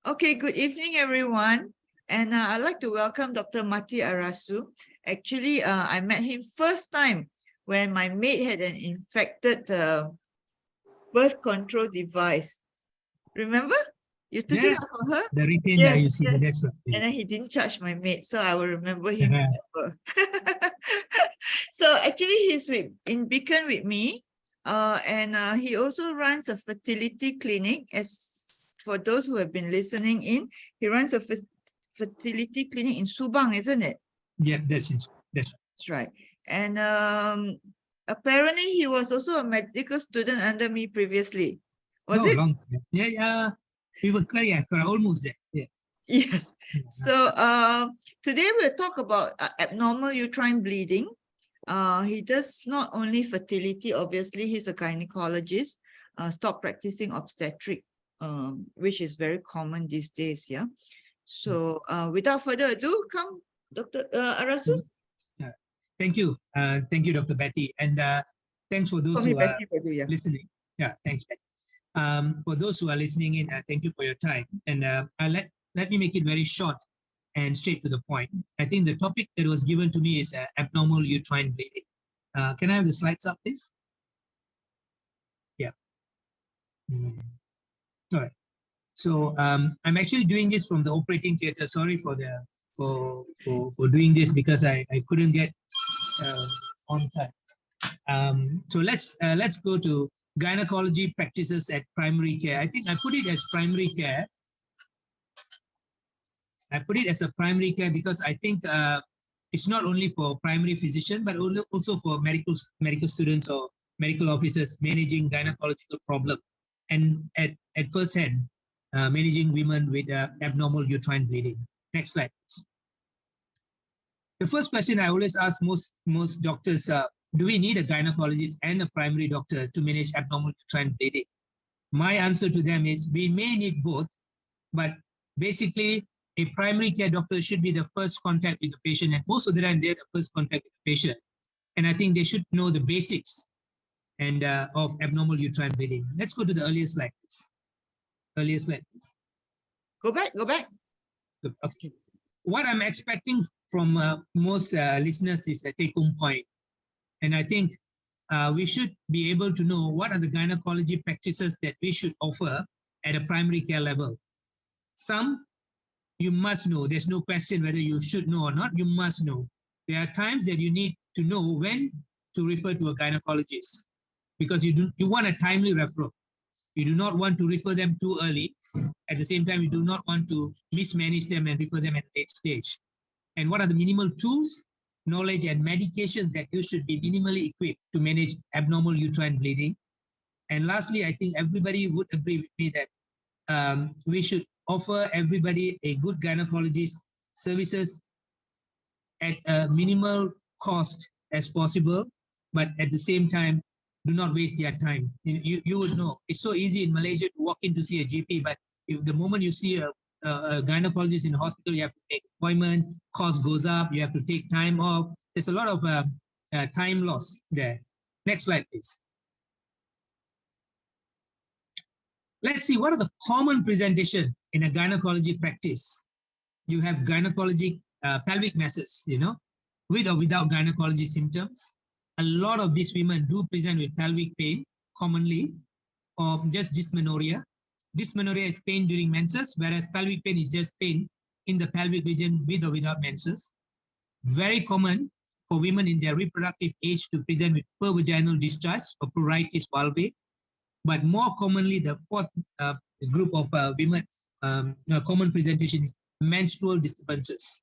Okay, good evening, everyone. And I'd like to welcome Dr. Mati Arasu. Actually, I met him first time when my maid had an infected birth control device. Remember? You took it out for her? The retainer, Yes, you see, yes. that's right. And then he didn't charge my maid, so I will remember him forever. So actually, he's in Beacon with me. And he also runs a fertility clinic. As for those who have been listening in, he runs a fertility clinic in Subang, isn't it? Yeah, that's right. And apparently he was also a medical student under me previously. Was it? Long time. Yeah. We were almost there. Yeah. Yes. So today we'll talk about abnormal uterine bleeding. He does not only fertility, obviously, he's a gynecologist, stopped practicing obstetric, which is very common these days, yeah. So without further ado, come, Dr. Arasu. Thank you, Dr. Betty, and thanks for those who are listening. Yeah, thanks, Betty. For those who are listening in, thank you for your time. And let me make it very short and straight to the point. I think the topic that was given to me is abnormal uterine bleeding. Can I have the slides up, please? Yeah. All right. So I'm actually doing this from the operating theater. Sorry for doing this because I couldn't get on time. So let's go to gynecology practices at primary care. I think I put it as primary care. I put it as a primary care because I think it's not only for primary physician, but also for medical students or medical officers managing gynecological problem, and at first hand, managing women with abnormal uterine bleeding. Next slide, please. The first question I always ask most doctors, do we need a gynecologist and a primary doctor to manage abnormal uterine bleeding? My answer to them is we may need both, but basically a primary care doctor should be the first contact with the patient, and most of the time they're the first contact with the patient. And I think they should know the basics and of abnormal uterine bleeding. Let's go to the earlier slide, please. Earlier slide, please. Go back. Okay. What I'm expecting from most listeners is a take-home point. And I think we should be able to know what are the gynecology practices that we should offer at a primary care level. Some you must know. There's no question whether you should know or not. You must know. There are times that you need to know when to refer to a gynecologist because you want a timely referral. You do not want to refer them too early. At the same time, you do not want to mismanage them and refer them at a late stage. And what are the minimal tools, knowledge, and medications that you should be minimally equipped to manage abnormal uterine bleeding? And lastly, I think everybody would agree with me that we should offer everybody a good gynecologist services at a minimal cost as possible, but at the same time, do not waste their time. You would know, it's so easy in Malaysia to walk in to see a GP, but if the moment you see a gynecologist in the hospital, you have to make appointment, cost goes up, you have to take time off. There's a lot of time loss there. Next slide, please. Let's see, what are the common presentation in a gynecology practice? You have gynecologic pelvic masses, with or without gynecology symptoms. A lot of these women do present with pelvic pain commonly, or just dysmenorrhea. Dysmenorrhea is pain during menses, whereas pelvic pain is just pain in the pelvic region with or without menses. Very common for women in their reproductive age to present with pervaginal discharge or pruritus bulbae. But more commonly, the fourth group of women, common presentation is menstrual disturbances.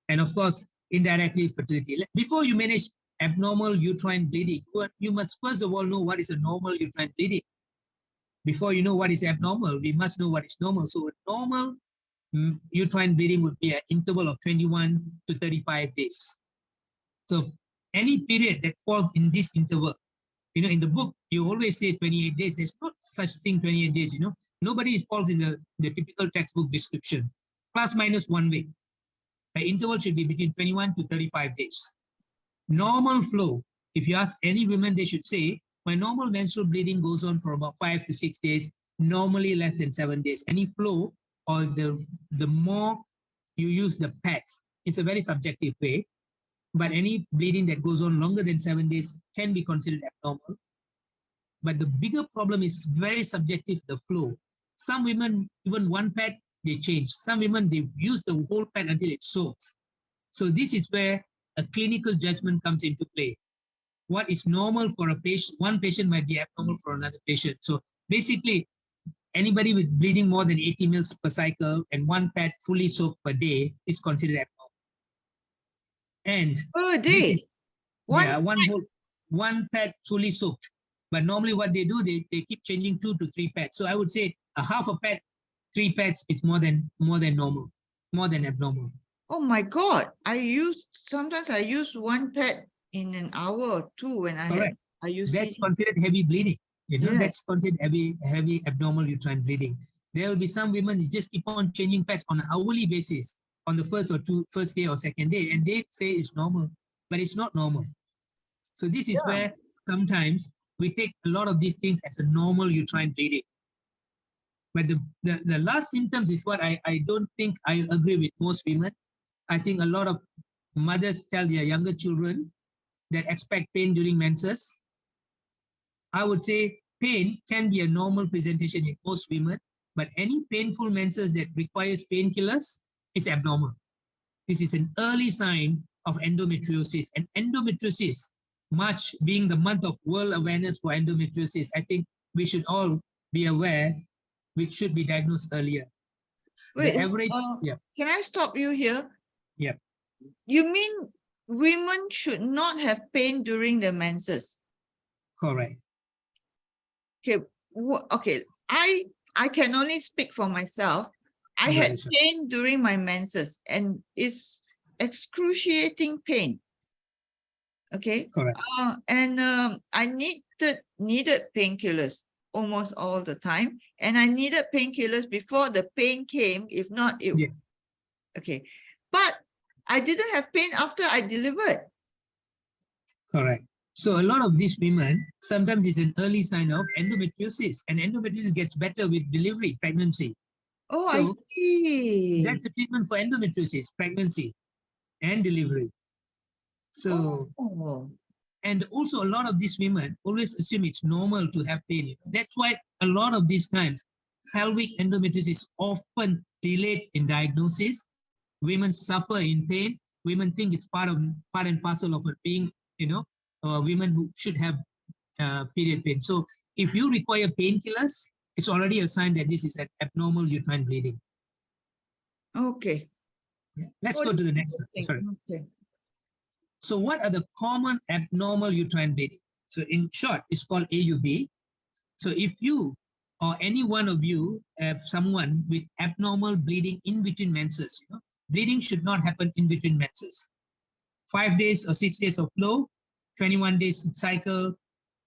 And of course, indirectly fertility. Before you manage abnormal uterine bleeding, you must first of all know what is a normal uterine bleeding. Before you know what is abnormal, we must know what is normal. So normal uterine bleeding would be an interval of 21 to 35 days. So any period that falls in this interval, in the book, you always say 28 days. There's not such thing 28 days, Nobody falls in the typical textbook description. Plus minus 1 week. The interval should be between 21 to 35 days. Normal flow, if you ask any women, they should say, my normal menstrual bleeding goes on for about 5 to 6 days, normally less than 7 days. Any flow or the more you use the pads. It's a very subjective way, but any bleeding that goes on longer than 7 days can be considered abnormal. But the bigger problem is very subjective, the flow. Some women, even one pad, they change. Some women, they use the whole pad until it soaks. So this is where a clinical judgment comes into play. What is normal for a patient, one patient might be abnormal for another patient. So basically, anybody with bleeding more than 80 mils per cycle and one pad fully soaked per day is considered abnormal. And Per this is, day. yeah, One one pad fully soaked. But normally what they do, they keep changing 2 to 3 pads. So I would say a half a pad, 3 pads is more than normal, more than abnormal. Oh my God. Sometimes I use one pad in an hour or two when Correct. I use That's it. considered heavy bleeding. You know, Yes. that's considered heavy abnormal uterine bleeding. There will be some women who just keep on changing pads on an hourly basis on the first day or second day, and they say it's normal, but it's not normal. So this is where sometimes we take a lot of these things as a normal uterine bleeding. But the last symptoms is what I don't think I agree with most women. I think a lot of mothers tell their younger children that expect pain during menses. I would say pain can be a normal presentation in most women, but any painful menses that requires painkillers is abnormal. This is an early sign of endometriosis. And endometriosis, March being the month of world awareness for endometriosis, I think we should all be aware which should be diagnosed earlier. Wait, The average, can I stop you here? Yeah. You mean women should not have pain during the menses? Correct. Okay, okay. I can only speak for myself. I had pain during my menses, and it's excruciating pain. Okay. Correct. And I needed painkillers almost all the time, and I needed painkillers before the pain came. If not, it okay. But I didn't have pain after I delivered. Correct. So a lot of these women, sometimes it's an early sign of endometriosis, and endometriosis gets better with delivery, pregnancy. Oh, So I see. that's the treatment for endometriosis, pregnancy and delivery. So, and also a lot of these women always assume it's normal to have pain. You know? That's why a lot of these times, pelvic endometriosis is often delayed in diagnosis. Women suffer in pain. Women think it's part and parcel of being, women who should have period pain. So if you require painkillers, it's already a sign that this is an abnormal uterine bleeding. Okay. Yeah. Let's go to the next one. Sorry. Okay. So what are the common abnormal uterine bleeding? So in short, it's called AUB. So if you or any one of you have someone with abnormal bleeding in between menses, bleeding should not happen in between menses. 5 days or 6 days of flow, 21 days cycle,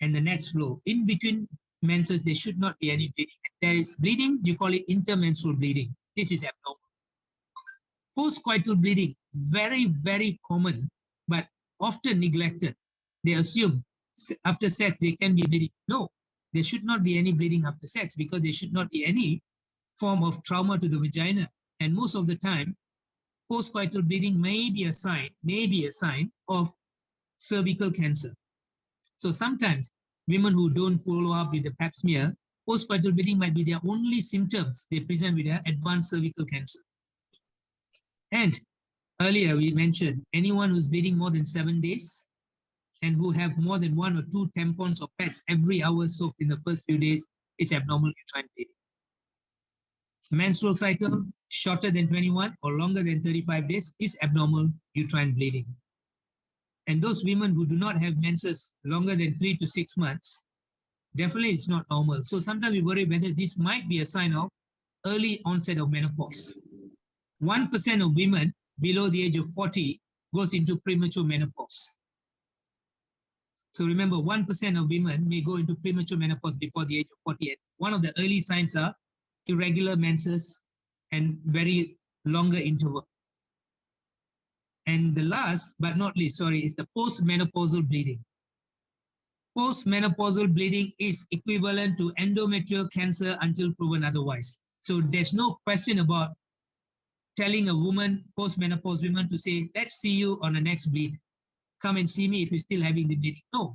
and the next flow. In between menses, there should not be any bleeding. If there is bleeding, you call it intermenstrual bleeding. This is abnormal. Postcoital bleeding, very, very common, but often neglected. They assume after sex there can be bleeding. No, there should not be any bleeding after sex because there should not be any form of trauma to the vagina. And most of the time, postcoital bleeding may be a sign of cervical cancer. So sometimes women who don't follow up with the pap smear, postcoital bleeding might be their only symptoms they present with their advanced cervical cancer. And earlier we mentioned anyone who's bleeding more than 7 days and who have more than 1 or 2 tampons or pads every hour soaked in the first few days is abnormal uterine bleeding. Menstrual cycle shorter than 21 or longer than 35 days is abnormal uterine bleeding. And those women who do not have menses longer than 3 to 6 months, definitely it's not normal. So sometimes we worry whether this might be a sign of early onset of menopause. 1% of women below the age of 40 goes into premature menopause. So remember, 1% of women may go into premature menopause before the age of 40. And one of the early signs are irregular menses and very longer interval. And the last but not least, is the postmenopausal bleeding. Postmenopausal bleeding is equivalent to endometrial cancer until proven otherwise. So there's no question about telling a woman, post-menopause woman, to say, let's see you on the next bleed. Come and see me if you're still having the bleeding. No.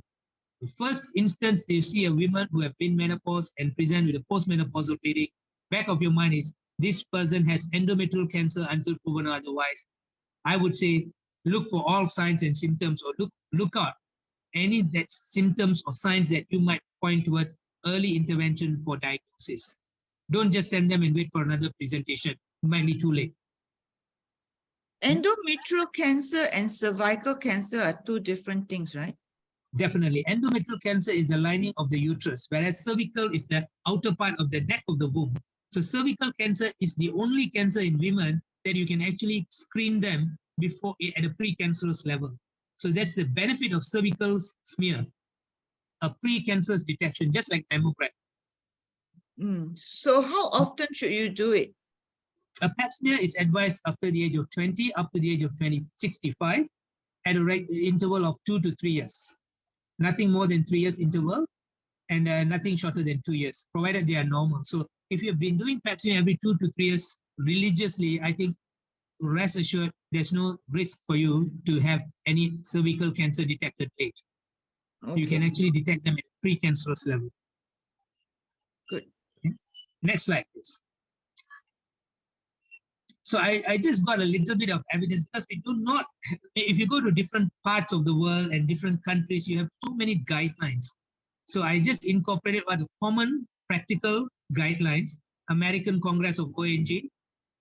The first instance they see a woman who have been menopause and present with a post-menopausal bleeding, back of your mind is this person has endometrial cancer until proven otherwise. I would say look for all signs and symptoms, or look out any that symptoms or signs that you might point towards early intervention for diagnosis. Don't just send them and wait for another presentation. It might be too late. Endometrial cancer and cervical cancer are two different things, right? Definitely. Endometrial cancer is the lining of the uterus, whereas cervical is the outer part of the neck of the womb. So cervical cancer is the only cancer in women that you can actually screen them before at a precancerous level. So that's the benefit of cervical smear, a precancerous detection, just like mammogram. So how often should you do it? A pap smear is advised after the age of 20, up to the age of 65, at a interval of 2 to 3 years. Nothing more than 3 years interval, and nothing shorter than 2 years, provided they are normal. So if you've been doing pap smear every 2 to 3 years religiously, I think rest assured there's no risk for you to have any cervical cancer detected late. Okay. You can actually detect them at precancerous level. Good. Okay. Next slide, please. So I just got a little bit of evidence, because we do not, if you go to different parts of the world and different countries, you have so many guidelines. So I just incorporated what the common practical guidelines, American Congress of ONG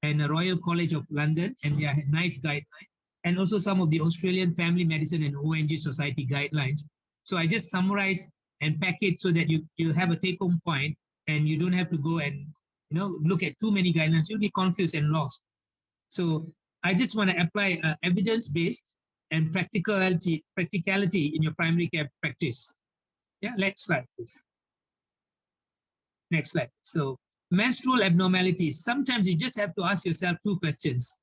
and the Royal College of London, and they are nice guidelines, and also some of the Australian Family Medicine and ONG Society guidelines. So I just summarize and pack it so that you have a take-home point, and you don't have to go and look at too many guidelines. You'll be confused and lost. So I just want to apply evidence-based and practicality in your primary care practice. Yeah, next slide, please. Next slide. So menstrual abnormalities. Sometimes you just have to ask yourself two questions.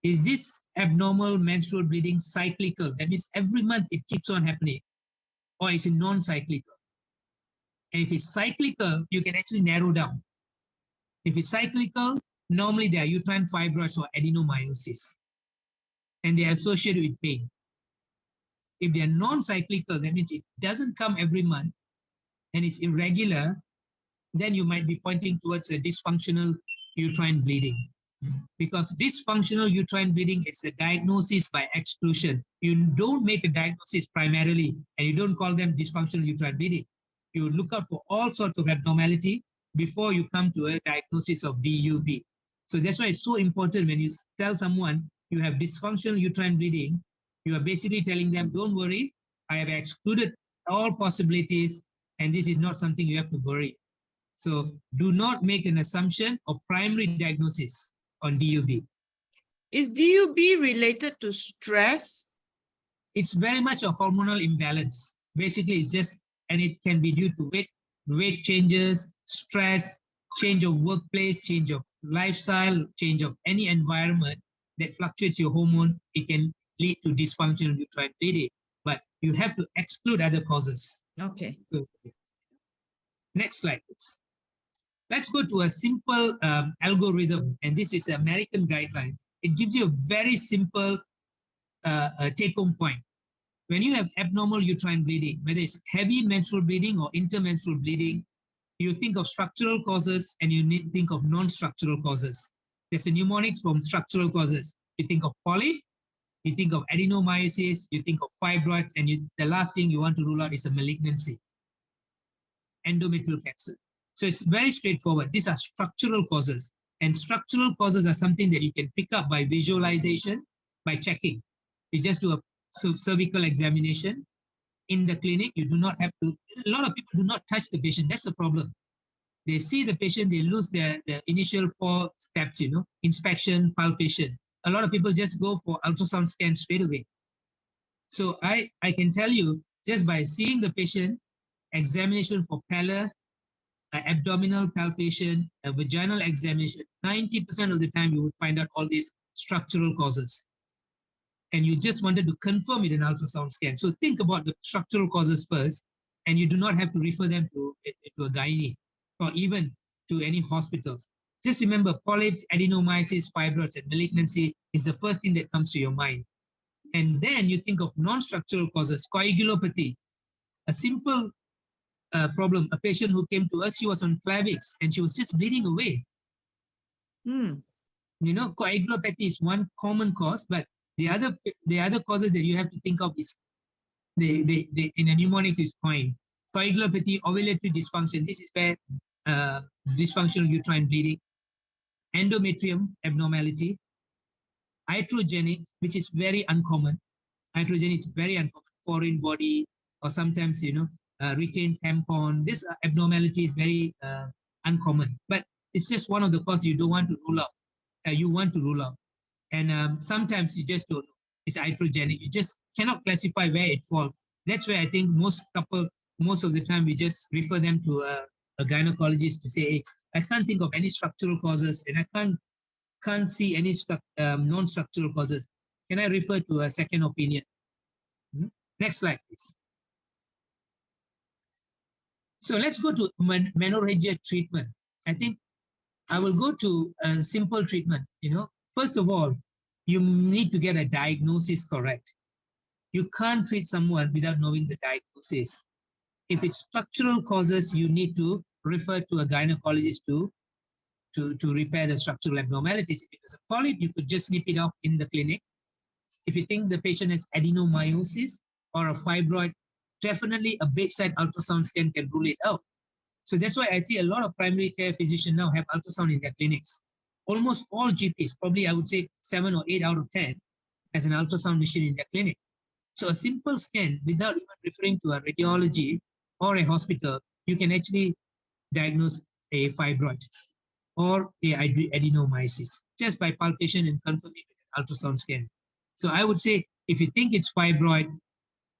Is this abnormal menstrual bleeding cyclical? That means every month it keeps on happening. Or is it non-cyclical? And if it's cyclical, you can actually narrow down. If it's cyclical, normally they are uterine fibroids or adenomyosis, and they are associated with pain. If they are non-cyclical, that means it doesn't come every month and it's irregular, then you might be pointing towards a dysfunctional uterine bleeding. Because dysfunctional uterine bleeding is a diagnosis by exclusion. You don't make a diagnosis primarily, and you don't call them dysfunctional uterine bleeding. You look out for all sorts of abnormality before you come to a diagnosis of DUB. So that's why it's so important when you tell someone you have dysfunctional uterine bleeding, you are basically telling them, don't worry, I have excluded all possibilities, and this is not something you have to worry. So do not make an assumption of primary diagnosis on DUB. Is DUB related to stress? It's very much a hormonal imbalance. Basically, it's just, and it can be due to weight changes, stress, change of workplace, change of lifestyle, change of any environment that fluctuates your hormone. It can lead to dysfunctional uterine bleeding, but you have to exclude other causes. Okay. So, next slide, please. Let's go to a simple algorithm, and this is an American guideline. It gives you a very simple take-home point. When you have abnormal uterine bleeding, whether it's heavy menstrual bleeding or intermenstrual bleeding, you think of structural causes and you need to think of non-structural causes. There's a mnemonics from structural causes. You think of polyp, you think of adenomyosis, you think of fibroids, and the last thing you want to rule out is a malignancy, endometrial cancer. So it's very straightforward. These are structural causes, and structural causes are something that you can pick up by visualization, by checking. You just do a cervical examination in the clinic. You do not have to, a lot of people do not touch the patient. That's the problem. They see the patient, they lose the initial 4 steps, inspection, palpation. A lot of people just go for ultrasound scan straight away. So I can tell you, just by seeing the patient, examination for pallor, abdominal palpation, a vaginal examination, 90% of the time you would find out all these structural causes. And you just wanted to confirm it in ultrasound scan. So think about the structural causes first, and you do not have to refer them to a gynae or even to any hospitals. Just remember, polyps, adenomyosis, fibroids, and malignancy is the first thing that comes to your mind. And then you think of non-structural causes, coagulopathy, a simple problem. A patient who came to us, she was on Plavix and she was just bleeding away. Mm. You know, coagulopathy is one common cause, but the other causes that you have to think of is in a mnemonics is coin. Coagulopathy, ovulatory dysfunction. This is where dysfunctional uterine bleeding, endometrium abnormality, iatrogenic, which is very uncommon. Iatrogenic is very uncommon. Foreign body, or sometimes retained tampon. This abnormality is very uncommon, but it's just one of the causes you don't want to rule out. You want to rule out, and sometimes you just don't know. It's iatrogenic. You just cannot classify where it falls. That's where I think most of the time we just refer them to a gynecologist to say, hey, I can't think of any structural causes, and I can't see any non-structural causes. Can I refer to a second opinion? Next slide, please. So let's go to menorrhagia treatment. I think I will go to a simple treatment. First of all, you need to get a diagnosis correct. You can't treat someone without knowing the diagnosis. If it's structural causes, you need to refer to a gynecologist to repair the structural abnormalities. If it's a polyp, you could just snip it off in the clinic. If you think the patient has adenomyosis or a fibroid, definitely a bedside ultrasound scan can rule it out. So that's why I see a lot of primary care physicians now have ultrasound in their clinics. Almost all GPs, probably I would say 7 or 8 out of 10, has an ultrasound machine in their clinic. So a simple scan without even referring to a radiology or a hospital, you can actually diagnose a fibroid or a adenomyosis just by palpation and confirming with an ultrasound scan. So I would say if you think it's fibroid,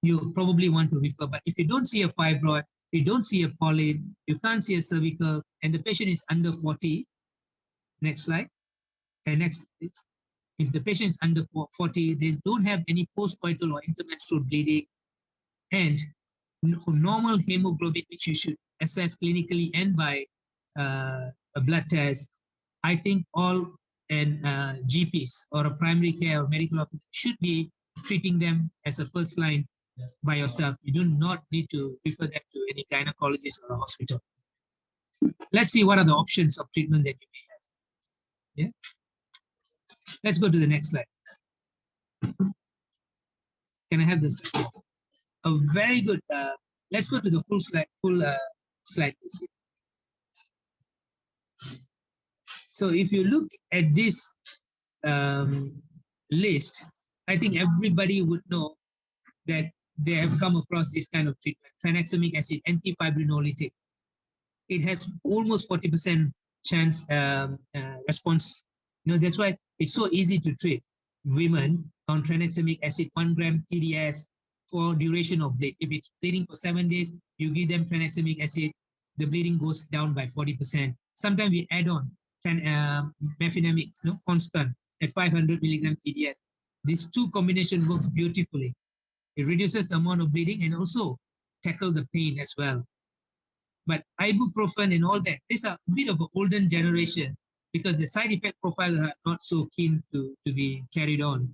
you probably want to refer. But if you don't see a fibroid, you don't see a polyp, you can't see a cervical, and the patient is under 40, next slide, and next, please. If the patient is under 40, they don't have any postcoital or intermenstrual bleeding, and normal hemoglobin, which you should assess clinically and by a blood test, I think all GPs or a primary care or medical officer should be treating them as a first line by yourself. You do not need to refer them to any gynecologist or a hospital. Let's see what are the options of treatment that you may have. Yeah. Let's go to the next slide. Can I have this slide? A very good. Let's go to the full slide. Slide, please. So if you look at this list, I think everybody would know that they have come across this kind of treatment, tranexamic acid, antifibrinolytic. It has almost 40% chance response. That's why it's so easy to treat women on tranexamic acid, 1 gram TDS for duration of bleed. If it's bleeding for 7 days, you give them tranexamic acid, the bleeding goes down by 40%. Sometimes we add on mefenamic constant at 500 milligram TDS. These two combination works beautifully. It reduces the amount of bleeding and also tackle the pain as well. But ibuprofen and all that, these are a bit of an older generation because the side effect profiles are not so keen to be carried on.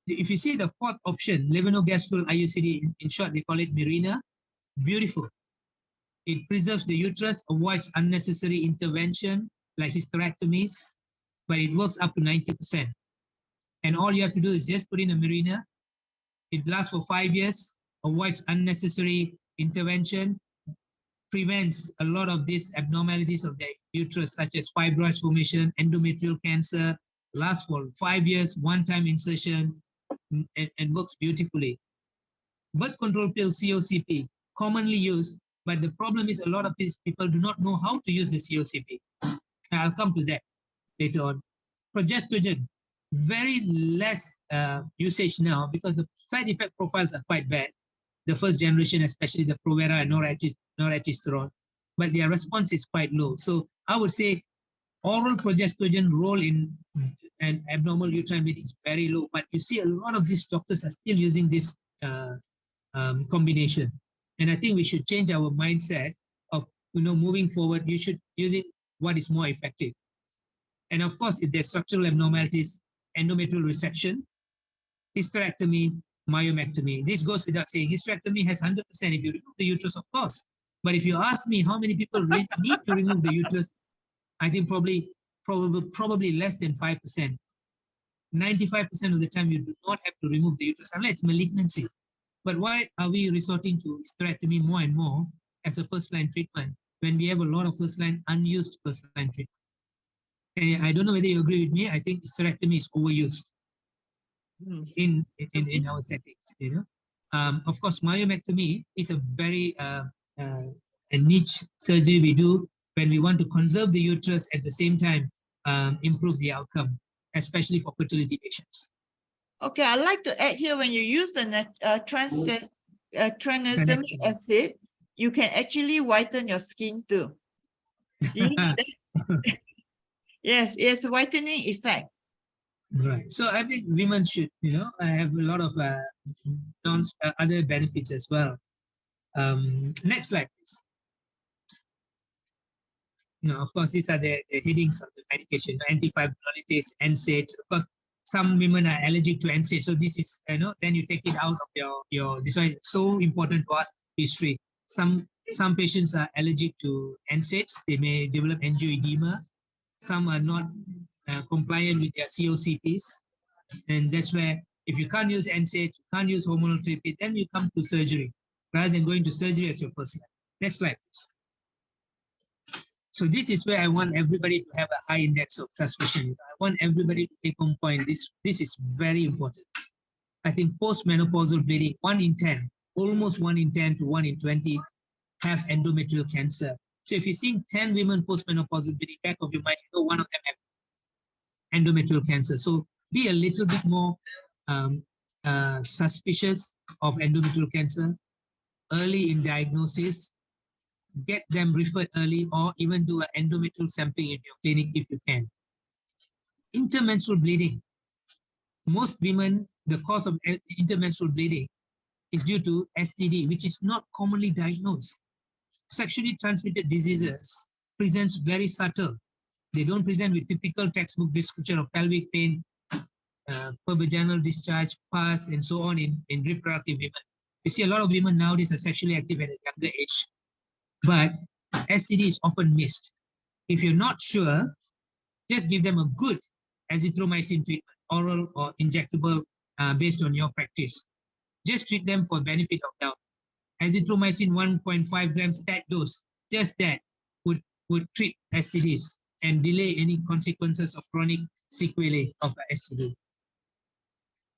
If you see the fourth option, levonorgestrel IUCD, in short, they call it Mirena, beautiful. It preserves the uterus, avoids unnecessary intervention like hysterectomies, but it works up to 90%. And all you have to do is just put in a Mirena. It lasts for 5 years, avoids unnecessary intervention, prevents a lot of these abnormalities of the uterus, such as fibroids formation, endometrial cancer, lasts for 5 years, one-time insertion, and works beautifully. Birth control pill, COCP, commonly used, but the problem is a lot of these people do not know how to use the COCP. I'll come to that later on. Progestogen, very less usage now because the side effect profiles are quite bad. The first generation, especially the Provera and norethisterone, but their response is quite low. So I would say oral progestogen role in an abnormal uterine bleeding is very low, but you see a lot of these doctors are still using this combination. And I think we should change our mindset of, moving forward, you should using what is more effective. And of course, if there's structural abnormalities, endometrial resection, hysterectomy, myomectomy. This goes without saying. Hysterectomy has 100% if you remove the uterus, of course. But if you ask me how many people really need to remove the uterus, I think probably less than 5%. 95% of the time you do not have to remove the uterus unless it's malignancy. But why are we resorting to hysterectomy more and more as a first-line treatment when we have a lot of first-line unused first-line treatment? And I don't know whether you agree with me. I think hysterectomy is overused in our settings. Of course, myomectomy is a very a niche surgery we do when we want to conserve the uterus at the same time improve the outcome, especially for fertility patients. Okay, I'd like to add here, when you use the tranexamic acid, you can actually whiten your skin too. Do you know that? Yes, it's a whitening effect. Right. So I think women should, have a lot of other benefits as well. Next slide, please. Of course, these are the headings of the medication: antifibrinolysis, NSAIDs. Of course, some women are allergic to NSAIDs, so this is, then you take it out of your. This is why it's so important to ask history. Some patients are allergic to NSAIDs. They may develop angioedema. Some are not compliant with their COCPs, and that's where, if you can't use NSAID, you can't use hormonal therapy, then you come to surgery rather than going to surgery as your first line. Next slide, please. So this is where I want everybody to have a high index of suspicion. I want everybody to take on point. This is very important. I think postmenopausal bleeding, 1 in 10, almost 1 in 10 to 1 in 20 have endometrial cancer. So if you're seeing 10 women postmenopausal bleeding, back of your mind, one of them have endometrial cancer. So be a little bit more suspicious of endometrial cancer, early in diagnosis, get them referred early, or even do an endometrial sampling in your clinic if you can. Intermenstrual bleeding. Most women, the cause of intermenstrual bleeding is due to STD, which is not commonly diagnosed. Sexually transmitted diseases presents very subtle. They don't present with typical textbook description of pelvic pain, pervaginal discharge, pus, and so on in reproductive women. You see a lot of women nowadays are sexually active at a younger age, but STD is often missed. If you're not sure, just give them a good azithromycin treatment, oral or injectable, based on your practice. Just treat them for benefit of doubt. Azithromycin 1.5 grams stat dose, just that would treat STDs and delay any consequences of chronic sequelae of STD.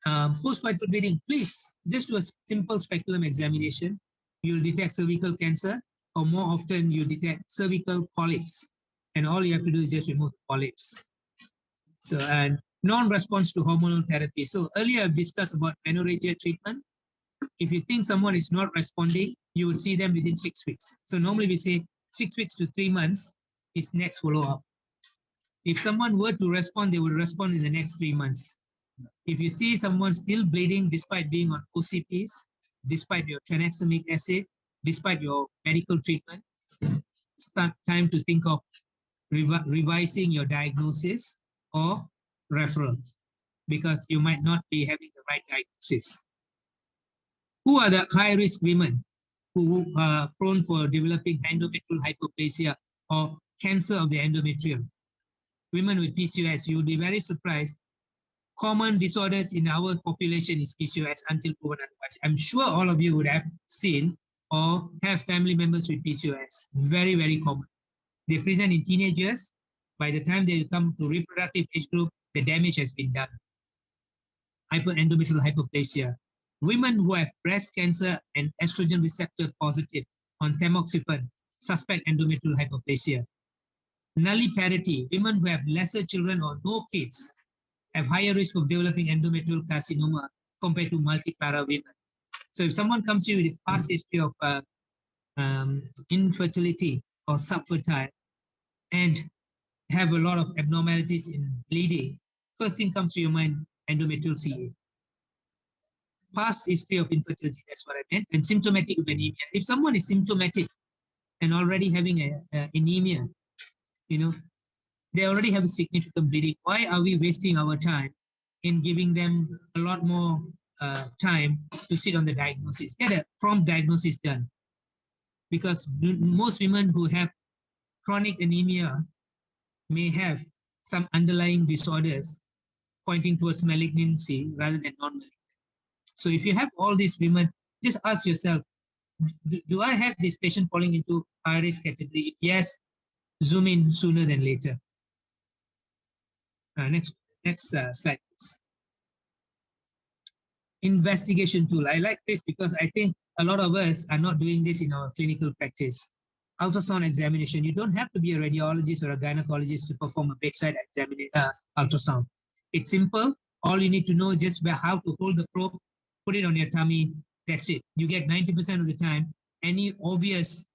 Postcoital bleeding, please just do a simple speculum examination. You'll detect cervical cancer, or more often you detect cervical polyps, and all you have to do is just remove the polyps. So, and non-response to hormonal therapy. So earlier I've discussed about menorrhagia treatment. If you think someone is not responding, you would see them within 6 weeks. So normally we say 6 weeks to 3 months is next follow-up. If someone were to respond, they would respond in the next 3 months. If you see someone still bleeding despite being on OCPs, despite your tranexamic acid, despite your medical treatment, it's time to think of revising your diagnosis or referral, because you might not be having the right diagnosis. Who are the high-risk women who are prone for developing endometrial hyperplasia or cancer of the endometrium? Women with PCOS, you'll be very surprised. Common disorders in our population is PCOS until proven otherwise. I'm sure all of you would have seen or have family members with PCOS. Very, very common. They present in teenage years. By the time they come to reproductive age group, the damage has been done. Endometrial hyperplasia. Women who have breast cancer and estrogen receptor positive on tamoxifen suspect endometrial hyperplasia. Nulliparity. Women who have lesser children or no kids have higher risk of developing endometrial carcinoma compared to multipara women. So if someone comes to you with a past history of infertility or subfertile and have a lot of abnormalities in bleeding, first thing comes to your mind, endometrial CA. Past history of infertility, that's what I meant, and symptomatic of anemia. If someone is symptomatic and already having anemia, they already have a significant bleeding. Why are we wasting our time in giving them a lot more time to sit on the diagnosis? Get a prompt diagnosis done. Because most women who have chronic anemia may have some underlying disorders pointing towards malignancy rather than non-malignant. So if you have all these women, just ask yourself, do I have this patient falling into high risk category? If yes, zoom in sooner than later. Next slide, please. Investigation tool. I like this because I think a lot of us are not doing this in our clinical practice. Ultrasound examination. You don't have to be a radiologist or a gynecologist to perform a bedside ultrasound. It's simple. All you need to know is just how to hold the probe, put it on your tummy. That's it. You get 90% of the time any obvious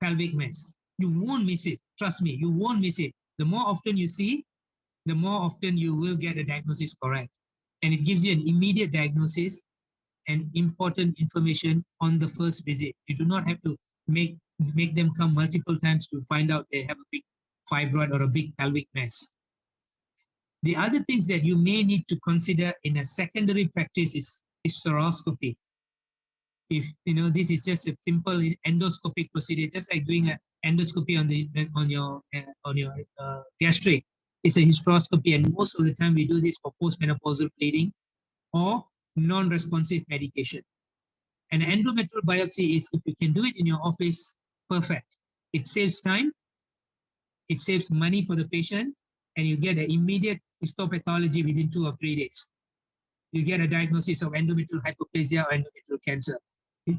pelvic mass. You won't miss it. Trust me, you won't miss it. The more often you see, the more often you will get a diagnosis correct. And it gives you an immediate diagnosis and important information on the first visit. You do not have to make them come multiple times to find out they have a big fibroid or a big pelvic mass. The other things that you may need to consider in a secondary practice is hysteroscopy. If this is just a simple endoscopic procedure, just like doing an endoscopy on your gastric, it's a hysteroscopy, and most of the time we do this for postmenopausal bleeding or non-responsive medication. An endometrial biopsy is, if you can do it in your office, perfect. It saves time, it saves money for the patient, and you get an immediate histopathology within 2 or 3 days. You get a diagnosis of endometrial hyperplasia or endometrial cancer.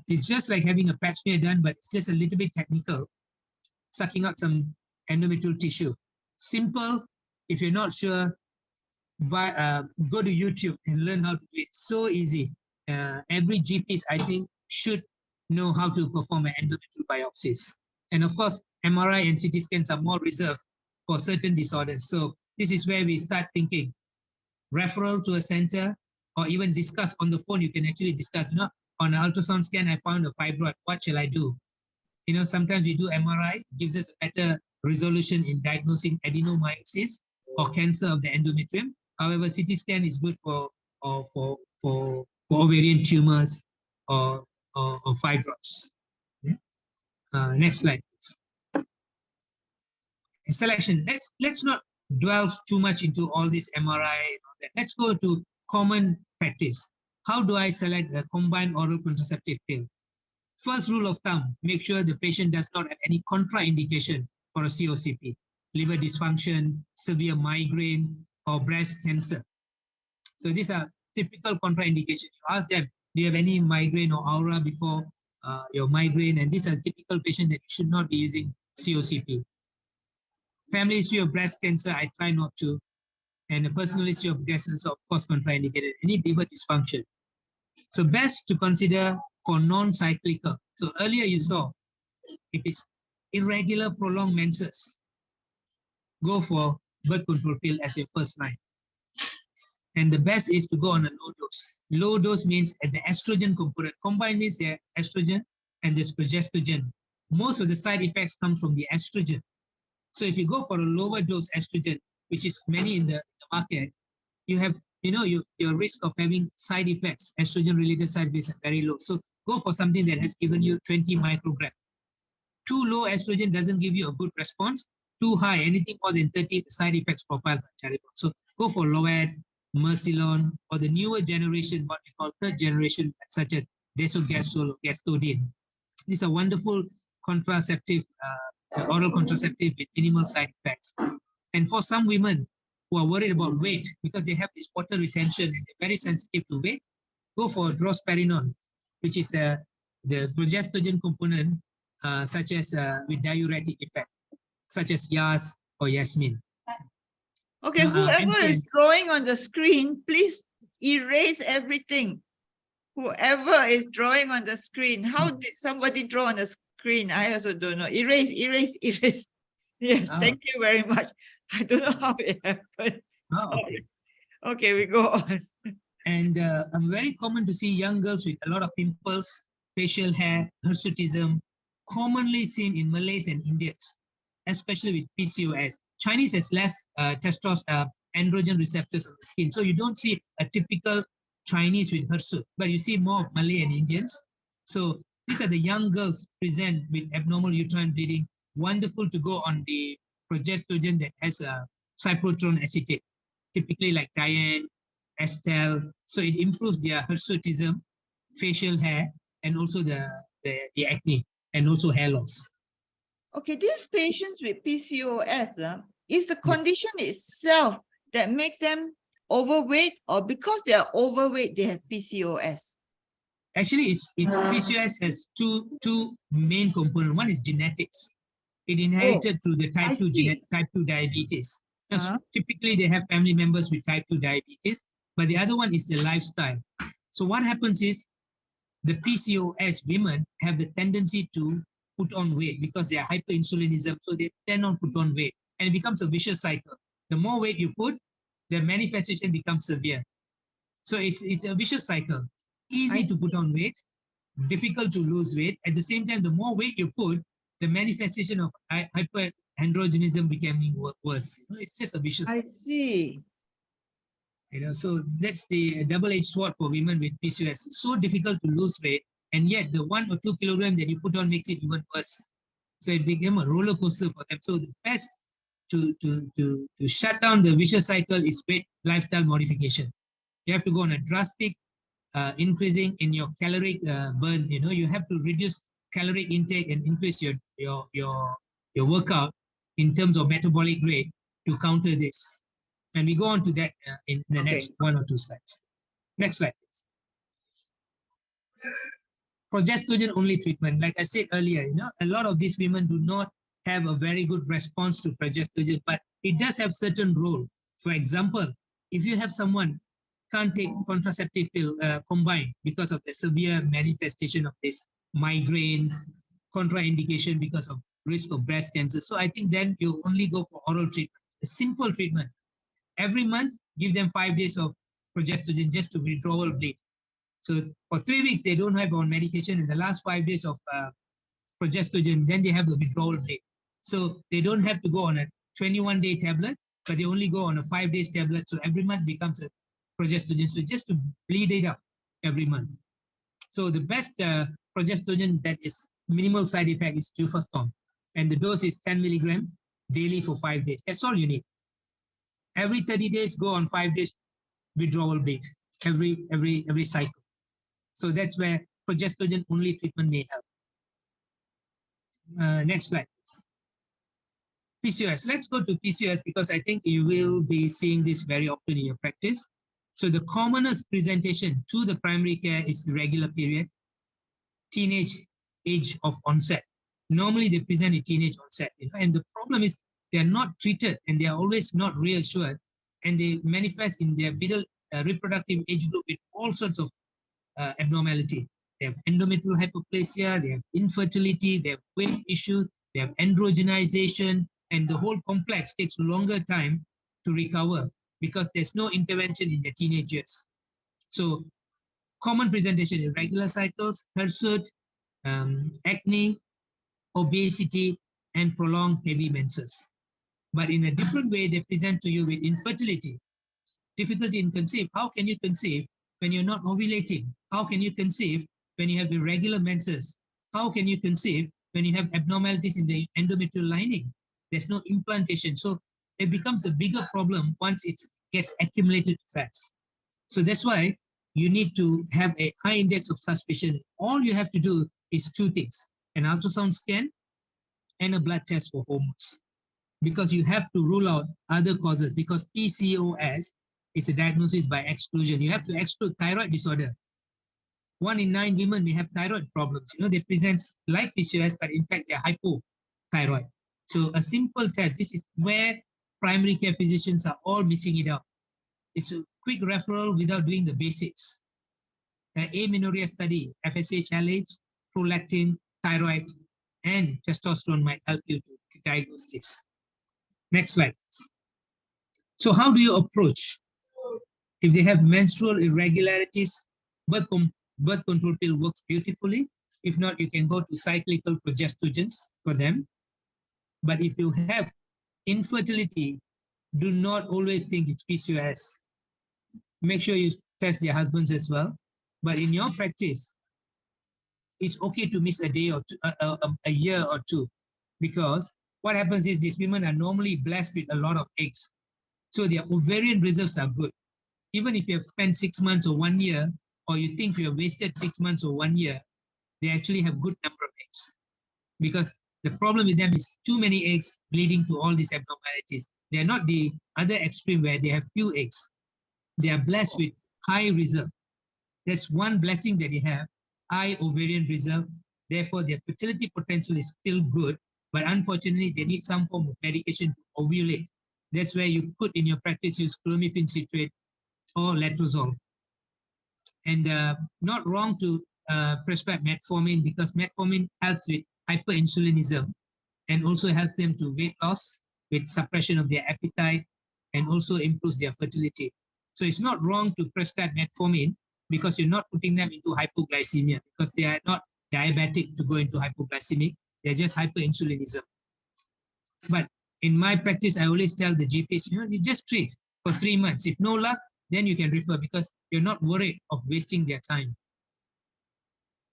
It's just like having a pap smear done, but it's just a little bit technical, sucking up some endometrial tissue. Simple. If you're not sure, go to YouTube and learn how to do it. So easy. Every GPs, I think, should know how to perform an endometrial biopsies. And of course, MRI and CT scans are more reserved for certain disorders. So this is where we start thinking referral to a center, or even discuss on the phone. You can actually discuss, on an ultrasound scan, I found a fibroid. What shall I do? Sometimes we do MRI, gives us a better resolution in diagnosing adenomyosis or cancer of the endometrium. However, CT scan is good for ovarian tumors or fibroids. Yeah? Next slide, please. Selection. Let's not dwell too much into all this MRI and all that. Let's go to common practice. How do I select a combined oral contraceptive pill? First rule of thumb, make sure the patient does not have any contraindication for a COCP, liver dysfunction, severe migraine, or breast cancer. So these are typical contraindications. You ask them, do you have any migraine or aura before your migraine? And these are typical patients that you should not be using COCP. Family history of breast cancer, I try not to. And a personal history of breast cancer, of course, contraindicated. Any liver dysfunction. So best to consider for non-cyclical. So earlier you saw, if it's irregular prolonged menses, go for birth control pill as your first line. And the best is to go on a low dose. Low dose means at the estrogen component. Combined means the estrogen and there's progestogen. Most of the side effects come from the estrogen. So if you go for a lower dose estrogen, which is many in the market, you have, your risk of having side effects, estrogen-related side effects are very low. So go for something that has given you 20 micrograms. Too low estrogen doesn't give you a good response. Too high, anything more than 30, the side effects profile are terrible. So go for Loed, Mercilon, or the newer generation, what we call third generation, such as Desogestrel or Gestodin. These are wonderful contraceptive, oral contraceptive with minimal side effects. And for some women who are worried about weight because they have this water retention and they're very sensitive to weight, go for drosperinone, which is the progestogen component, such as with diuretic effect, such as Yas or Yasmin. Okay, whoever is drawing on the screen, please erase everything. Whoever is drawing on the screen, how did somebody draw on the screen? I also don't know. Erase, erase, erase. Yes, thank you very much. I don't know how it happened. Sorry. Okay, we go on. And very common to see young girls with a lot of pimples, facial hair, hirsutism, commonly seen in Malays and Indians. especially with PCOS. Chinese has less testosterone, androgen receptors on the skin. So you don't see a typical Chinese with hirsute, but you see more of Malay and Indians. So these are the young girls present with abnormal uterine bleeding. Wonderful to go on the progestogen that has a cyproterone acetate, typically like Diane, Estelle. So it improves their hirsutism, facial hair, and also the acne, and also hair loss. Okay, these patients with PCOS, is the Yeah. condition itself that makes them overweight, or because they are overweight, they have PCOS? Actually, it's PCOS has two main components. One is genetics. It inherited through the I type 2 see. type 2 diabetes. Now, Uh-huh. typically they have family members with type 2 diabetes, but the other one is the lifestyle. So what happens is the PCOS women have the tendency to put on weight because they are hyperinsulinism, so they tend to put on weight, and it becomes a vicious cycle. The more weight you put, the manifestation becomes severe. So it's a vicious cycle. Easy to put on weight, difficult to lose weight. At the same time, the more weight you put, the manifestation of hyperandrogenism becoming worse. It's just a vicious cycle. I see. So that's the double-edged sword for women with PCOS. It's so difficult to lose weight, and yet the 1 or 2 kilograms that you put on makes it even worse. So it became a roller coaster for them. So the best to shut down the vicious cycle is weight lifestyle modification. You have to go on a drastic increasing in your caloric burn. You have to reduce caloric intake and increase your workout in terms of metabolic rate to counter this. And we go on to that in the next 1 or 2 slides. Next slide, please. Progestogen only treatment. Like I said earlier, a lot of these women do not have a very good response to progestogen, but it does have certain role. For example, if you have someone can't take contraceptive pill combined because of the severe manifestation of this migraine, contraindication because of risk of breast cancer. So I think then you only go for oral treatment, a simple treatment. Every month, give them 5 days of progestogen just to withdrawal bleed. So for 3 weeks, they don't have on medication. In the last 5 days of progestogen, then they have the withdrawal bleed. So they don't have to go on a 21-day tablet, but they only go on a 5 days tablet. So every month becomes a progestogen. So just to bleed it up every month. So the best progestogen that is minimal side effect is Dufaston. And the dose is 10 milligram daily for 5 days. That's all you need. Every 30 days, go on 5 days withdrawal bleed, every cycle. So that's where progestogen only treatment may help. Next slide, please. PCOS. Let's go to PCOS because I think you will be seeing this very often in your practice. So the commonest presentation to the primary care is irregular period, teenage age of onset. Normally they present at teenage onset, and the problem is they are not treated and they are always not reassured, and they manifest in their middle reproductive age group with all sorts of abnormality. They have endometrial hyperplasia, they have infertility, they have weight issues, they have androgenization, and the whole complex takes longer time to recover because there's no intervention in the teenage years. So common presentation, irregular cycles, hirsute, acne, obesity, and prolonged heavy menses. But in a different way, they present to you with infertility, difficulty in conceive. How can you conceive when you're not ovulating? How can you conceive when you have irregular menses? How can you conceive when you have abnormalities in the endometrial lining? There's no implantation. So it becomes a bigger problem once it gets accumulated fats. So that's why you need to have a high index of suspicion. All you have to do is 2 things, an ultrasound scan and a blood test for hormones, because you have to rule out other causes, because PCOS is a diagnosis by exclusion. You have to exclude thyroid disorder. 1 in 9 women may have thyroid problems. They present like PCOS, but in fact they're hypothyroid. So a simple test, this is where primary care physicians are all missing it out. It's a quick referral without doing the basics. Amenorrhea study, FSH, LH, prolactin, thyroid, and testosterone might help you to diagnose this. Next slide. So how do you approach? If they have menstrual irregularities, birth control pill works beautifully. If not, you can go to cyclical progestogens for them. But if you have infertility, do not always think it's PCOS. Make sure you test their husbands as well. But in your practice, it's okay to miss a day or two, a year or two, because what happens is these women are normally blessed with a lot of eggs. So their ovarian reserves are good. Even if you have spent 6 months or 1 year, or you think you have wasted 6 months or 1 year, they actually have good number of eggs. Because the problem with them is too many eggs leading to all these abnormalities. They are not the other extreme where they have few eggs. They are blessed with high reserve. That's one blessing that they have, high ovarian reserve. Therefore, their fertility potential is still good, but unfortunately, they need some form of medication to ovulate. That's where you could, in your practice, use clomiphene citrate or letrozole. And not wrong to prescribe metformin, because metformin helps with hyperinsulinism and also helps them to weight loss with suppression of their appetite, and also improves their fertility. So it's not wrong to prescribe metformin, because you're not putting them into hypoglycemia, because they are not diabetic to go into hypoglycemic. They're just hyperinsulinism. But in my practice, I always tell the GPs, you just treat for 3 months. If no luck, then you can refer, because you're not worried of wasting their time.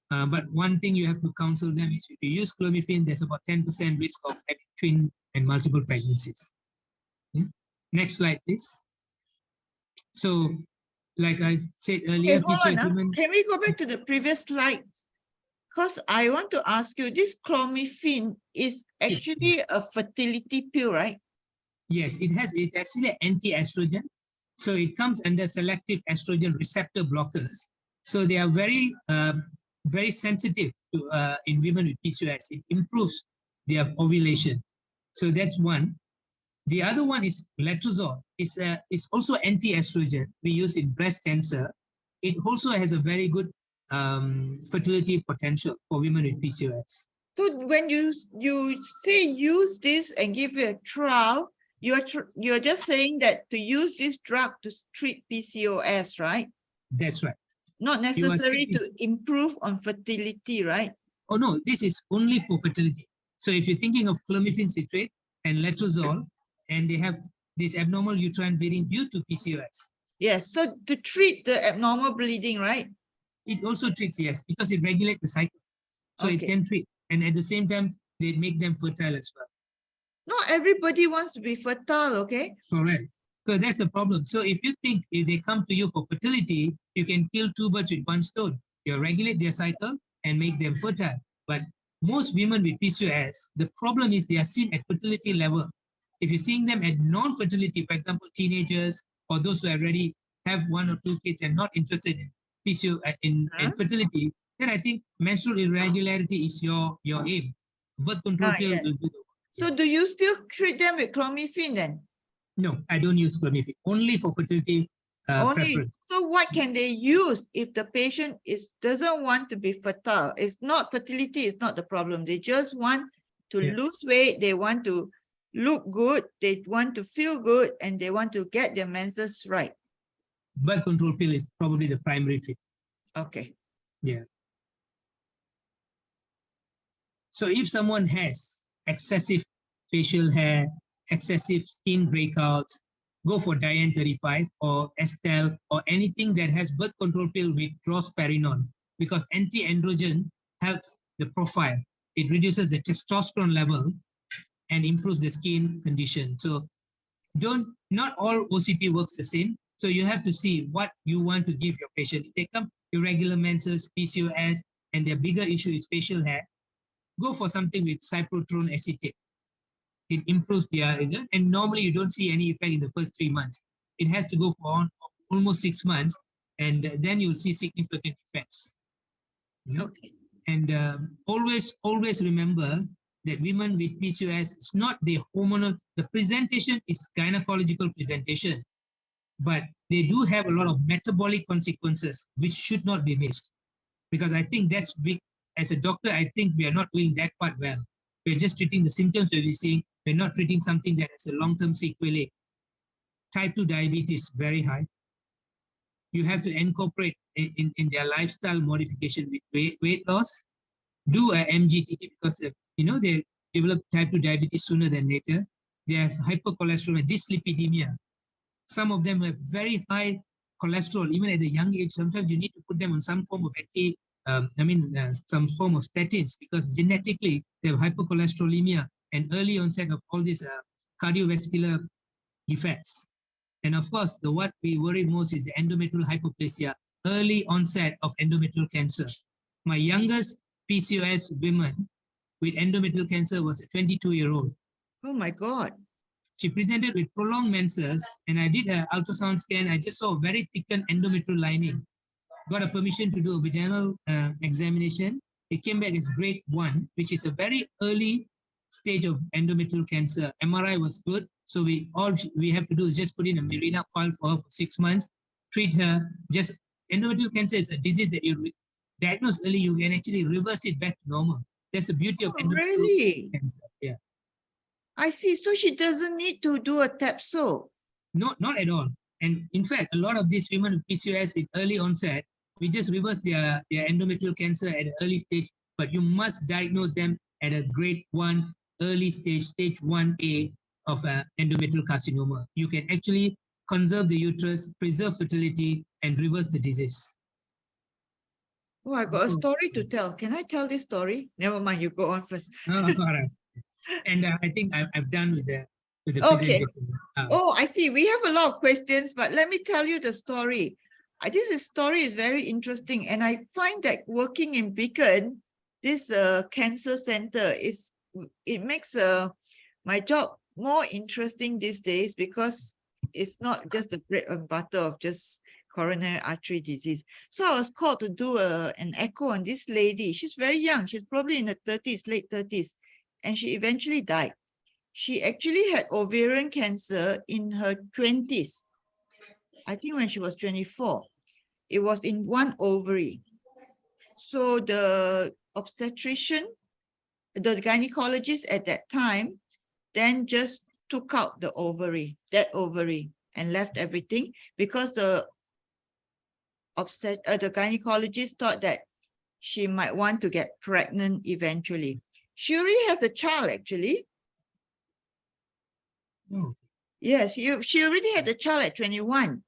But one thing you have to counsel them is, if you use clomiphene, there's about 10% risk of having twin and multiple pregnancies. Yeah. Next slide, please. So, like I said earlier, Okay, hold PCOS on. women. Can we go back to the previous slide? Because I want to ask you, this clomiphene is actually a fertility pill, right? Yes, it's actually an anti-estrogen. So it comes under selective estrogen receptor blockers. So they are very sensitive to in women with PCOS. It improves their ovulation. So that's one. The other one is letrozole. It's also anti-estrogen we use in breast cancer. It also has a very good fertility potential for women with PCOS. So when you say use this and give it a trial, you're just saying that to use this drug to treat PCOS, right? That's right. Not necessary to improve on fertility, right? Oh no, this is only for fertility. So if you're thinking of clomiphene citrate and letrozole, and they have this abnormal uterine bleeding due to PCOS. Yes, so to treat the abnormal bleeding, right? It also treats, yes, because it regulates the cycle. So it can treat. And at the same time, they make them fertile as well. Not everybody wants to be fertile, okay? Correct. So that's the problem. So if you think if they come to you for fertility, you can kill 2 birds with 1 stone. You regulate their cycle and make them fertile. But most women with PCOS, the problem is they are seen at fertility level. If you're seeing them at non-fertility, for example, teenagers or those who already have 1 or 2 kids and not interested in PCOS in fertility, then I think menstrual irregularity is your aim. Birth control pill will do the work. So do you still treat them with clomiphene then? No, I don't use clomiphene, only for fertility preference. So what can they use if the patient doesn't want to be fertile? It's not fertility, is not the problem. They just want to lose weight, they want to look good, they want to feel good, and they want to get their menses right. Birth control pill is probably the primary treatment. Okay. Yeah. So if someone has excessive facial hair, excessive skin breakouts, go for Diane 35 or Estelle or anything that has birth control pill with drosperinone, because anti-androgen helps the profile. It reduces the testosterone level and improves the skin condition. So not all OCP works the same. So you have to see what you want to give your patient. If they come irregular menses, PCOS, and their bigger issue is facial hair, go for something with cyprotrone acetate. It improves their, and normally you don't see any effect in the first 3 months. It has to go for almost 6 months, and then you'll see significant effects. Okay. And always remember that women with PCOS is not the hormonal, the presentation is gynecological presentation, but they do have a lot of metabolic consequences, which should not be missed. Because I think that's big. As a doctor, I think we are not doing that part well. We're just treating the symptoms that we're seeing. We're not treating something that has a long-term sequelae. Type 2 diabetes, very high. You have to incorporate in their lifestyle modification with weight loss. Do a MGTT, because develop type 2 diabetes sooner than later. They have hypercholesterol, dyslipidemia. Some of them have very high cholesterol, even at a young age. Sometimes you need to put them on some form of some form of statins, because genetically they have hypercholesterolemia and early onset of all these cardiovascular effects. And of course, what we worry most is the endometrial hypoplasia, early onset of endometrial cancer. My youngest PCOS woman with endometrial cancer was a 22-year-old. Oh my God. She presented with prolonged menses, and I did an ultrasound scan. I just saw a very thickened endometrial lining. Got a permission to do a vaginal examination. It came back as grade 1, which is a very early stage of endometrial cancer. MRI was good. So all we have to do is just put in a Mirena coil for her for 6 months, treat her. Just endometrial cancer is a disease that you diagnose early, you can actually reverse it back to normal. That's the beauty of endometrial Really? cancer. Yeah. I see. So she doesn't need to do a TAPSO. No, not at all. And in fact, a lot of these women with PCOS with early onset, we just reverse their endometrial cancer at an early stage, but you must diagnose them at a grade 1 early stage, stage 1A of endometrial carcinoma. You can actually conserve the uterus, preserve fertility, and reverse the disease. Oh, I got a story to tell. Can I tell this story? Never mind, you go on first. All right. And I think I'm done with the Okay. presentation. Oh, I see. We have a lot of questions, but let me tell you the story. This story is very interesting, and I find that working in Beacon, this cancer center, it makes my job more interesting these days, because it's not just the bread and butter of just coronary artery disease. So I was called to do an echo on this lady. She's very young. She's probably in her 30s, late 30s, and she eventually died. She actually had ovarian cancer in her 20s. I think when she was 24, it was in one ovary. So the obstetrician, the gynecologist at that time, then just took out that ovary, and left everything, because the gynecologist thought that she might want to get pregnant eventually. She already has a child, actually. Oh. Yes, she already had a child at 21,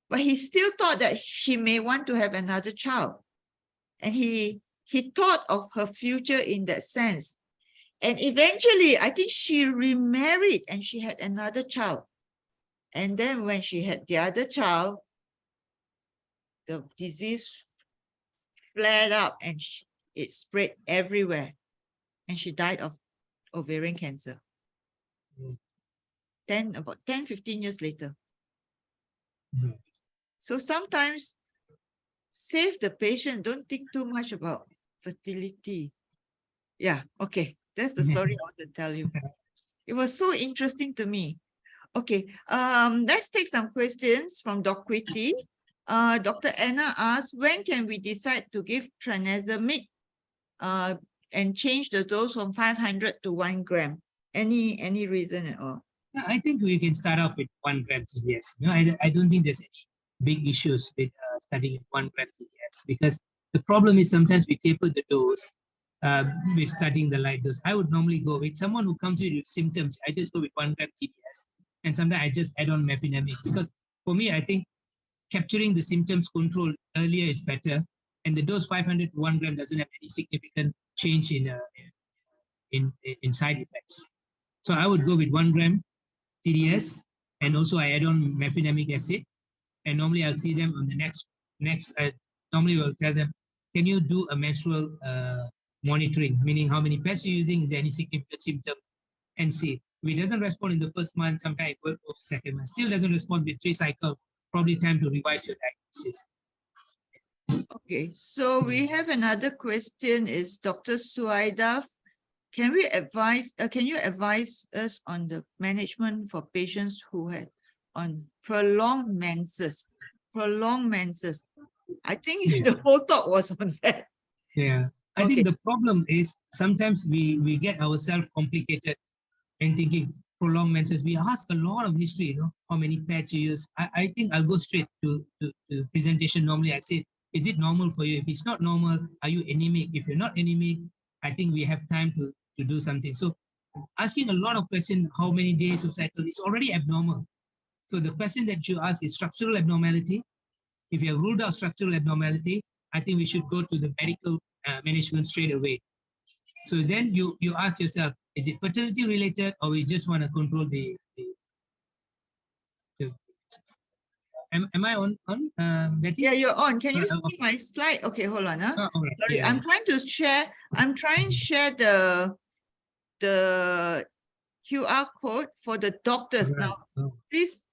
but he still thought that she may want to have another child. And he thought of her future in that sense. And eventually, I think she remarried and she had another child. And then when she had the other child, the disease flared up and it spread everywhere. And she died of ovarian cancer. About 10, 15 years later. So sometimes save the patient. Don't think too much about fertility. Yeah, okay. That's the story I want to tell you. It was so interesting to me. Okay, let's take some questions from Doquity. Dr. Anna asks, when can we decide to give trinazamide and change the dose from 500 to 1 gram? Any reason at all? Yeah, I think we can start off with 1 gram TDS. I don't think there's any big issues with studying 1 gram TDS, because the problem is sometimes we taper the dose with studying the light dose. I would normally go with someone who comes with symptoms. I just go with 1 gram TDS, and sometimes I just add on mefenamic, because for me, I think capturing the symptoms control earlier is better, and the dose 500 to 1 gram doesn't have any significant change in side effects. So I would go with 1 gram TDS, and also I add on mefenamic acid, and normally I'll see them on the next. Normally we'll tell them, can you do a menstrual monitoring, meaning how many pads you're using, is there any significant symptoms, and see. If it doesn't respond in the first month, sometimes it goes off second month, still doesn't respond with 3 cycles, probably time to revise your diagnosis. Okay, so we have another question. Is Dr. Suaida, can you advise us on the management for patients who had on prolonged menses? I think the whole talk was on that. Yeah, I think the problem is sometimes we get ourselves complicated and thinking prolonged menses. We ask a lot of history, how many pads you use. I think I'll go straight to presentation. Normally I say, is it normal for you? If it's not normal, are you anemic? If you're not anemic, I think we have time to to do something. So asking a lot of questions, how many days of cycle is already abnormal. So the question that you ask is structural abnormality. If you have ruled out structural abnormality, I think we should go to the medical management straight away. So then you ask yourself, is it fertility related, or we just want to control the am I on Betty? Yeah, you're on. Can you Okay. see my slide? Okay, hold on. Oh, all right. Sorry, Yeah, I'm yeah. trying to share. I'm trying to share the QR code for the doctors. Right. Now, Oh. this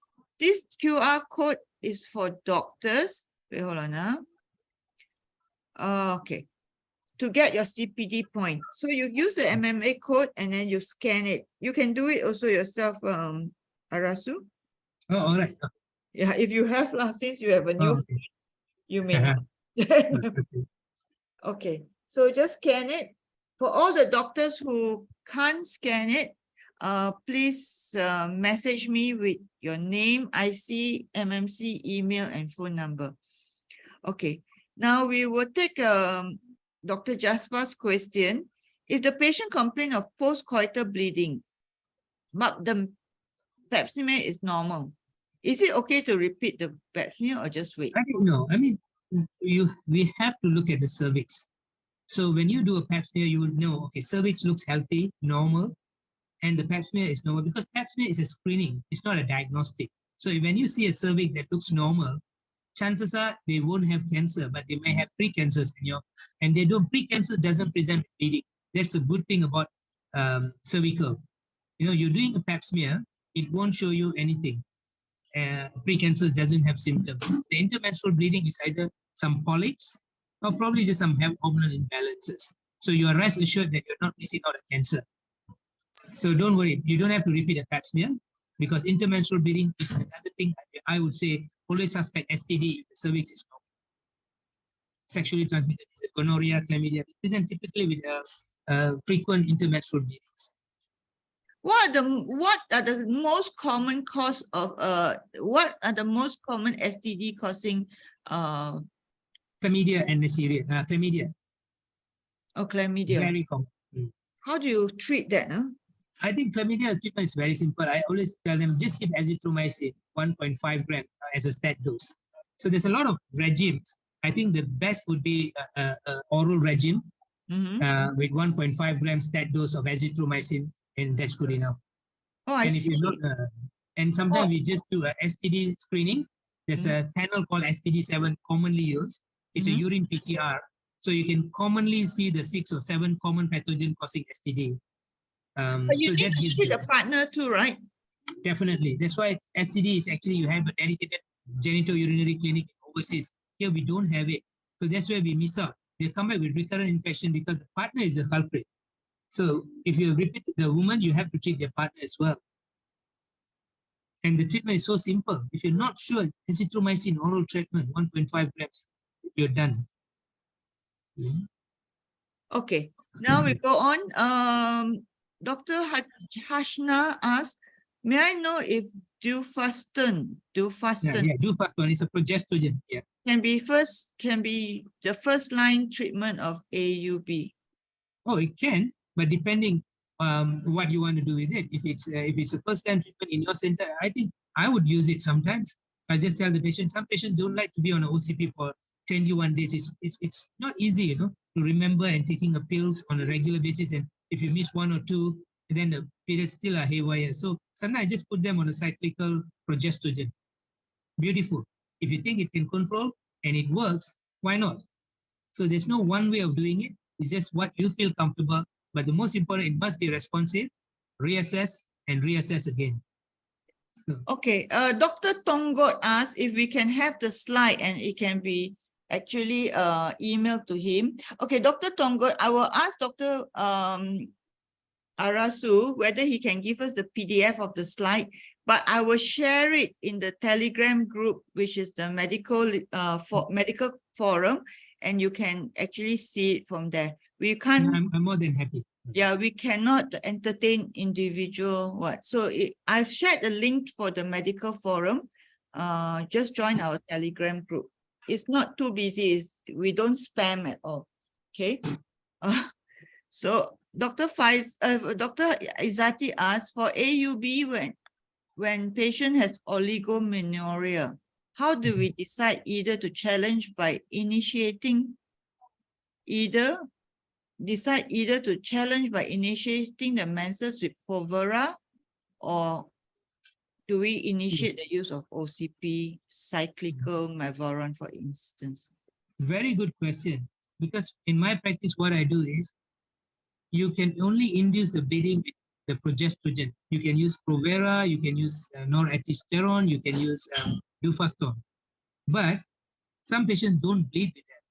QR code is for doctors. Wait, hold on. Okay. To get your CPD point. So you use the MMA code and then you scan it. You can do it also yourself, Arasu. Oh, all right. Yeah, if you have since you have a new, Oh, okay. you may not. Okay, so just scan it. For all the doctors who can't scan it, please message me with your name, IC, MMC, email, and phone number. Okay, now we will take Dr. Jaspar's question. If the patient complains of postcoital bleeding, but the pap smear is normal, is it okay to repeat the pap smear or just wait? I don't know. I mean, we have to look at the cervix. So when you do a pap smear, you would know, okay, cervix looks healthy, normal, and the pap smear is normal, because pap smear is a screening. It's not a diagnostic. So when you see a cervix that looks normal, chances are they won't have cancer, but they may have precancers in your, and they don't, precancer doesn't present bleeding. That's the good thing about cervical. You know, you're doing a pap smear, it won't show you anything. Precancer doesn't have symptoms. The intermenstrual bleeding is either some polyps or probably just some hormonal imbalances. So you are rest assured that you're not missing out on cancer. So don't worry, you don't have to repeat a pap smear, because intermenstrual bleeding is another thing. I would say always suspect STD if the cervix is normal. Sexually transmitted disease, gonorrhea, chlamydia, they present typically with frequent intermenstrual bleedings. What are the most common cause of what are the most common STD causing Chlamydia and Neisseria, chlamydia. or chlamydia? Very common. How do you treat that? I think chlamydia treatment is very simple. I always tell them just give azithromycin 1.5 gram as a stat dose. So there's a lot of regimes. I think the best would be oral regime with 1.5 gram stat dose of azithromycin, and that's good enough. Oh, I And if see. you're not, and sometimes we just do a STD screening. There's a panel called STD7 commonly used. It's a urine PCR. So you can commonly see the 6 or 7 common pathogen causing STD. But you so need that to gives treat you, a partner too, right? definitely. That's why STD is actually, you have a dedicated genitourinary clinic overseas. Here we don't have it. So that's where we miss out. They come back with recurrent infection because the partner is a culprit. So if you repeat the woman, you have to treat their partner as well. And the treatment is so simple. If you're not sure, azithromycin oral treatment, 1.5 grams, you're done. Okay, now we go on. Dr. Hashna asked, may I know if Dufaston Yeah, Dufaston is a progestogen. Yeah. can be the first line treatment of AUB? Oh, it can, but depending what you want to do with it. If it's a first time treatment in your center, I think I would use it sometimes. I just tell the patient, some patients don't like to be on an OCP for 21 days. It's not easy, you know, to remember and taking a pills on a regular basis. And if you miss 1 or 2, then the periods still are haywire. So sometimes I just put them on a cyclical progestogen. Beautiful. If you think it can control and it works, why not? So there's no one way of doing it. It's just what you feel comfortable. But the most important, it must be responsive, reassess, and reassess again. So, okay, Dr. Tongot asked if we can have the slide and it can be actually emailed to him. Okay, Dr. Tongot, I will ask Dr. Arasu whether he can give us the PDF of the slide, but I will share it in the Telegram group, which is the medical forum, and you can actually see it from there. We can't. I'm more than happy. Yeah, we cannot entertain individual what. So I've shared the link for the medical forum. Just join our Telegram group. It's not too busy. We don't spam at all. Okay. So Dr. Izzati asked for AUB when patient has oligomenorrhea, how do we decide either to challenge by initiating the menses with Povera, or do we initiate the use of OCP, cyclical Mevaron, for instance? Very good question. Because in my practice, what I do is you can only induce the bleeding with the progestogen. You can use Provera, you can use norepinephrine, you can use Dufaston. But some patients don't bleed with that,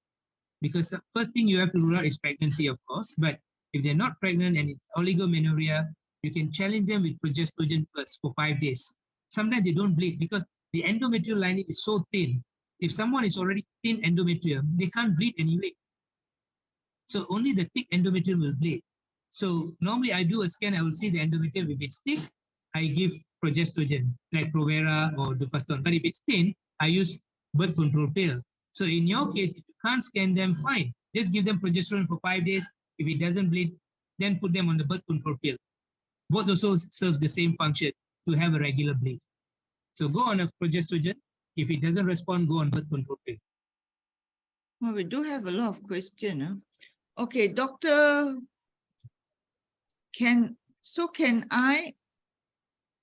because the first thing you have to rule out is pregnancy, of course. But if they're not pregnant and it's oligomenorrhea, you can challenge them with progestogen first for 5 days. Sometimes they don't bleed because the endometrial lining is so thin. If someone is already thin endometrium, they can't bleed anyway. So only the thick endometrium will bleed. So normally I do a scan, I will see the endometrium. If it's thick, I give progestogen like Provera or Dufaston. But if it's thin, I use birth control pill. So in your case, if you can't scan them, fine. Just give them progesterone for 5 days. If it doesn't bleed, then put them on the birth control pill. Both also serves the same function, to have a regular bleed. So go on a progestogen. If it doesn't respond, go on birth control pill. Well, we do have a lot of questions. Huh? Okay, doctor, can I,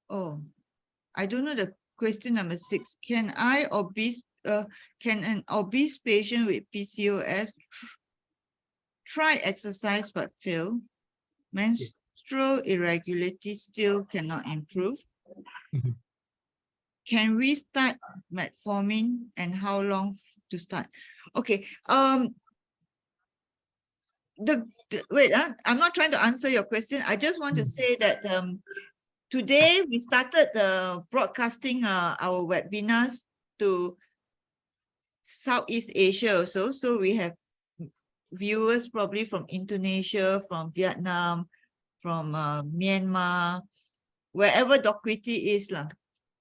I don't know the question number 6. Can an obese patient with PCOS try exercise but fail? Menstrual irregularity still cannot improve. Mhm. Can we start metformin, and how long to start? Okay. Wait, I'm not trying to answer your question. I just want to say that today we started broadcasting our webinars to Southeast Asia also. So we have viewers probably from Indonesia, from Vietnam, from Myanmar, wherever Doquity is lah.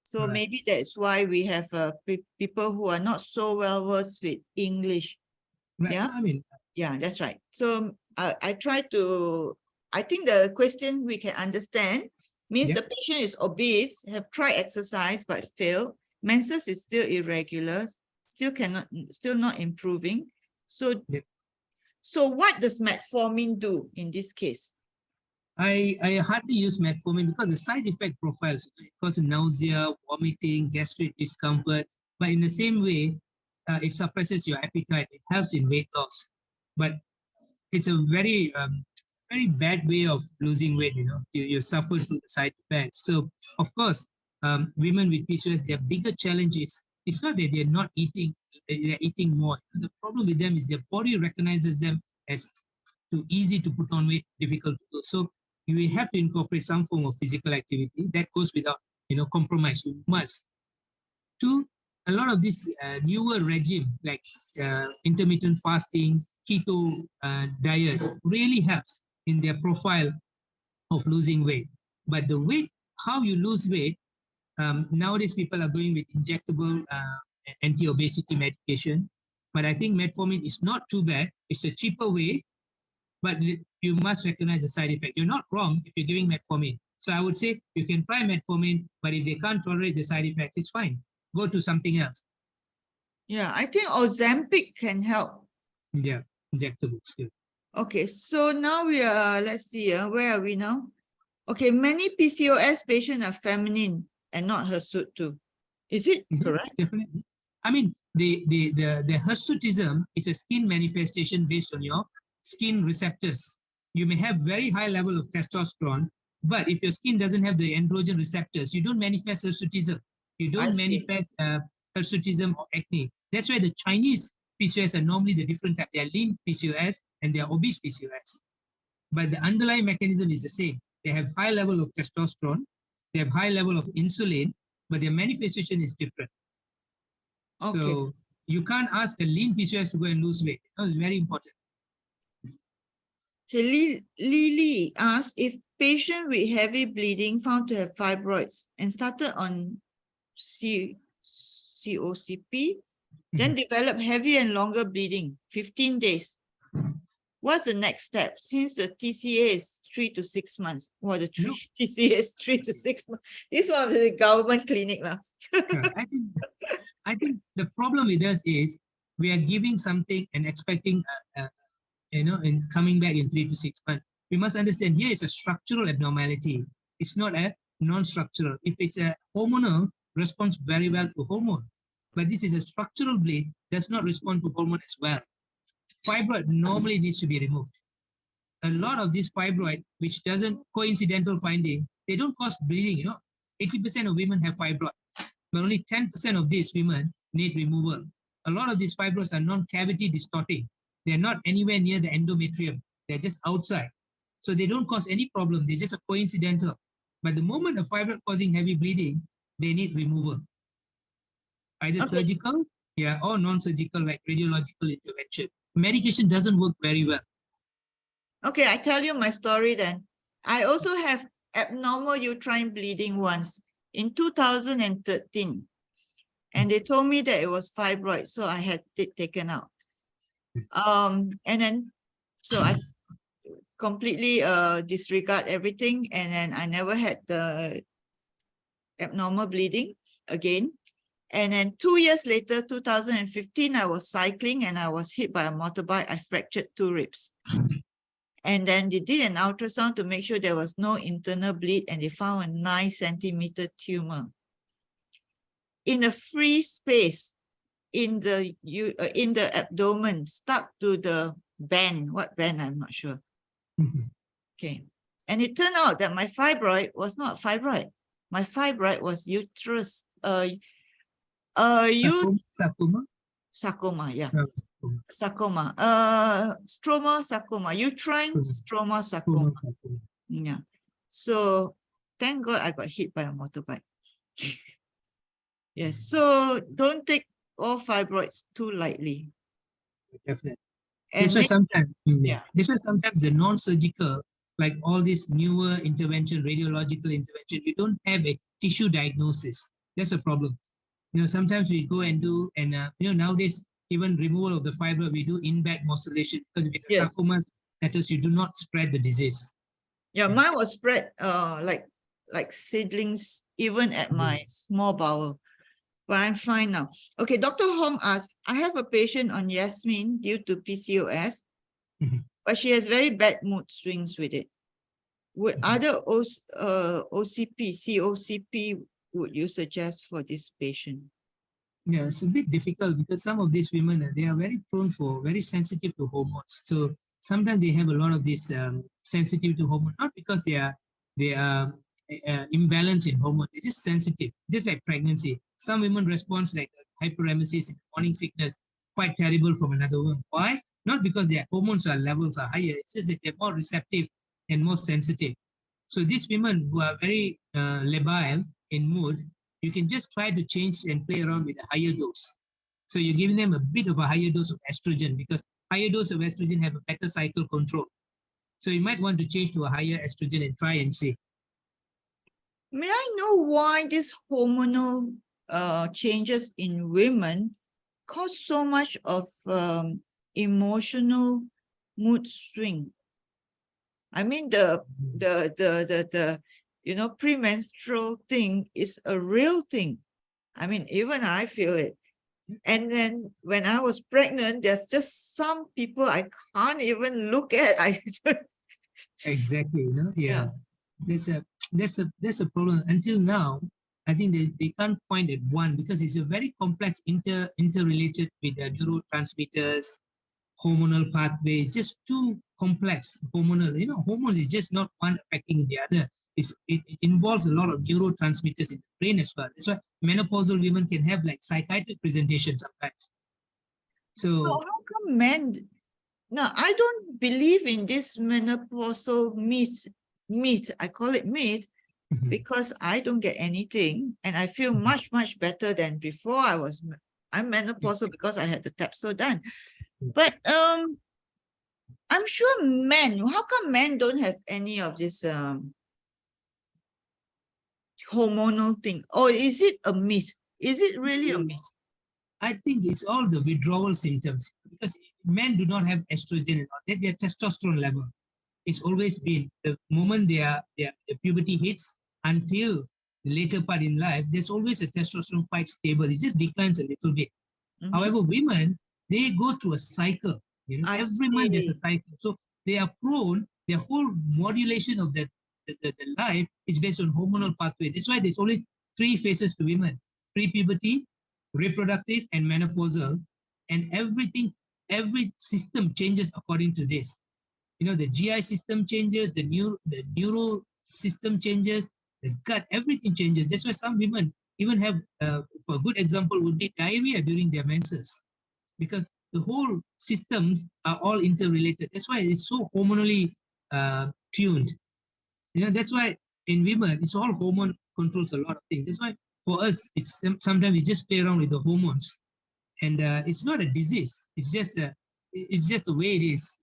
So Right. maybe that's why we have people who are not so well versed with English. Right. Yeah. I mean, Yeah, that's right. So I try to, I think the question we can understand means Yeah. the patient is obese, have tried exercise but failed. Menses is still irregular, still not improving. So, Yeah. so what does metformin do in this case? I hardly use metformin because the side effect profiles cause nausea, vomiting, gastric discomfort. But in the same way, it suppresses your appetite. It helps in weight loss. But it's a very bad way of losing weight. You suffer from the side effects. So of course, women with PCOS, their bigger challenge is, it's not that they're not eating, they're eating more. The problem with them is their body recognizes them as too easy to put on weight, difficult to do. So you have to incorporate some form of physical activity. That goes without compromise. You must. Two, a lot of this newer regime like intermittent fasting, keto diet really helps in their profile of losing weight. But the weight, how you lose weight, nowadays people are going with injectable anti-obesity medication. But I think metformin is not too bad. It's a cheaper way, but you must recognize the side effect. You're not wrong if you're giving metformin. So I would say you can try metformin, but if they can't tolerate the side effect, it's fine. Go to something else. Yeah, I think Ozempic can help. Yeah, injectables. Yeah. Okay, so now we are, let's see, where are we now? Okay, many PCOS patients are feminine and not hirsutu. Is it correct? Definitely. I mean, the hirsutism is a skin manifestation based on your skin receptors. You may have very high level of testosterone, but if your skin doesn't have the androgen receptors, you don't manifest hirsutism. You don't manifest hirsutism or acne. That's why the Chinese PCOS are normally the different type. They are lean PCOS and they are obese PCOS. But the underlying mechanism is the same. They have high level of testosterone, they have high level of insulin, but their manifestation is different. Okay. So you can't ask a lean PCOS to go and lose weight. It's very important. Lily asked if patient with heavy bleeding found to have fibroids and started on COCP, then developed heavy and longer bleeding, 15 days. what's the next step? Since the TCA is 3 to 6 months, or the No. TCA is 3 to 6 months. This one is the government clinic now. Yeah, I think the problem with us is we are giving something and expecting, in coming back in 3 to 6 months. We must understand here is a structural abnormality. It's not a non-structural. If it's a hormonal, responds very well to hormone. But this is a structural bleed, does not respond to hormone as well. Fibroid normally needs to be removed. A lot of this fibroid, which doesn't coincidental finding, they don't cause bleeding. 80% of women have fibroid, but only 10% of these women need removal. A lot of these fibroids are non-cavity distorting. They're not anywhere near the endometrium. They're just outside. So they don't cause any problem. They're just a coincidental. But the moment a fibroid causing heavy bleeding, they need removal. Either surgical, or non-surgical, like radiological intervention. Medication doesn't work very well. Okay, I tell you my story then. I also have abnormal uterine bleeding once in 2013. And they told me that it was fibroid, so I had it taken out. And then, so I completely disregard everything, and then I never had the abnormal bleeding again. And then 2 years later, 2015, I was cycling and I was hit by a motorbike. I fractured 2 ribs. And then they did an ultrasound to make sure there was no internal bleed, and they found a 9-centimeter tumor in a free space in the abdomen, stuck to the band. What band? I'm not sure. Okay. And it turned out that my fibroid was not fibroid. My fibroid was uterus. Sarcoma? Sarcoma, yeah. No, Sarcoma. Stroma sarcoma. Uterine stroma sarcoma. Yeah. So thank God I got hit by a motorbike. Yes. So don't take all fibroids too lightly. Definitely. And This was sometimes, yeah. This was sometimes the non-surgical, like all this newer intervention, radiological intervention, you don't have a tissue diagnosis. That's a problem. Sometimes we go and do, and nowadays, even removal of the fibroid, we do in-back morcellation, because if it's a sarcoma status, you do not spread the disease. Yeah, mine was spread like seedlings, even at my small bowel. But I'm fine now. Okay, Dr. Hong asked, I have a patient on Yasmin due to PCOS, but she has very bad mood swings with it. Would other OCP, COCP would you suggest for this patient? Yeah, it's a bit difficult because some of these women, they are very prone for, very sensitive to hormones. So sometimes they have a lot of this sensitivity to hormone, not because they are imbalanced in hormone, they're just sensitive, just like pregnancy. Some women respond like hyperemesis, morning sickness, quite terrible from another woman. Why? Not because their hormones levels are higher, it's just that they're more receptive and more sensitive. So these women who are very labile in mood, you can just try to change and play around with a higher dose. So you're giving them a bit of a higher dose of estrogen, because higher dose of estrogen have a better cycle control. So you might want to change to a higher estrogen and try and see. May I know why these hormonal changes in women cause so much of emotional mood swing? I mean, the premenstrual thing is a real thing. I mean, even I feel it. And then when I was pregnant, there's just some people I can't even look at. Exactly, yeah. That's a problem. Until now, I think they can't point at one, because it's a very complex interrelated with the neurotransmitters, hormonal pathways, just too complex. Hormonal, hormones is just not one affecting the other. It involves a lot of neurotransmitters in the brain as well. That's why menopausal women can have like psychiatric presentation sometimes. So how come men? No, I don't believe in this menopausal myth. I call it myth because I don't get anything, and I feel much better than before. I'm menopausal because I had the Tapso done. But I'm sure men, how come men don't have any of this hormonal thing? Or is it a myth? Is it really a myth? I think it's all the withdrawal symptoms because men do not have estrogen and all that. Their testosterone level. It's always been the moment their puberty hits until the later part in life, there's always a testosterone quite stable. It just declines a little bit. Mhm. However, women, they go through a cycle. I Every month there's a see. cycle. So they are prone, their whole modulation of the life is based on hormonal pathway. That's why there's only three phases to women: pre-puberty, reproductive, and menopausal. And everything, every system changes according to this. The GI system changes, the neuro system changes, the gut, everything changes. That's why some women even have, for a good example, would be diarrhea during their menses because the whole systems are all interrelated. That's why it's so hormonally tuned. That's why in women, it's all hormone controls a lot of things. That's why for us, it's sometimes we just play around with the hormones, and it's not a disease. It's just the way it is.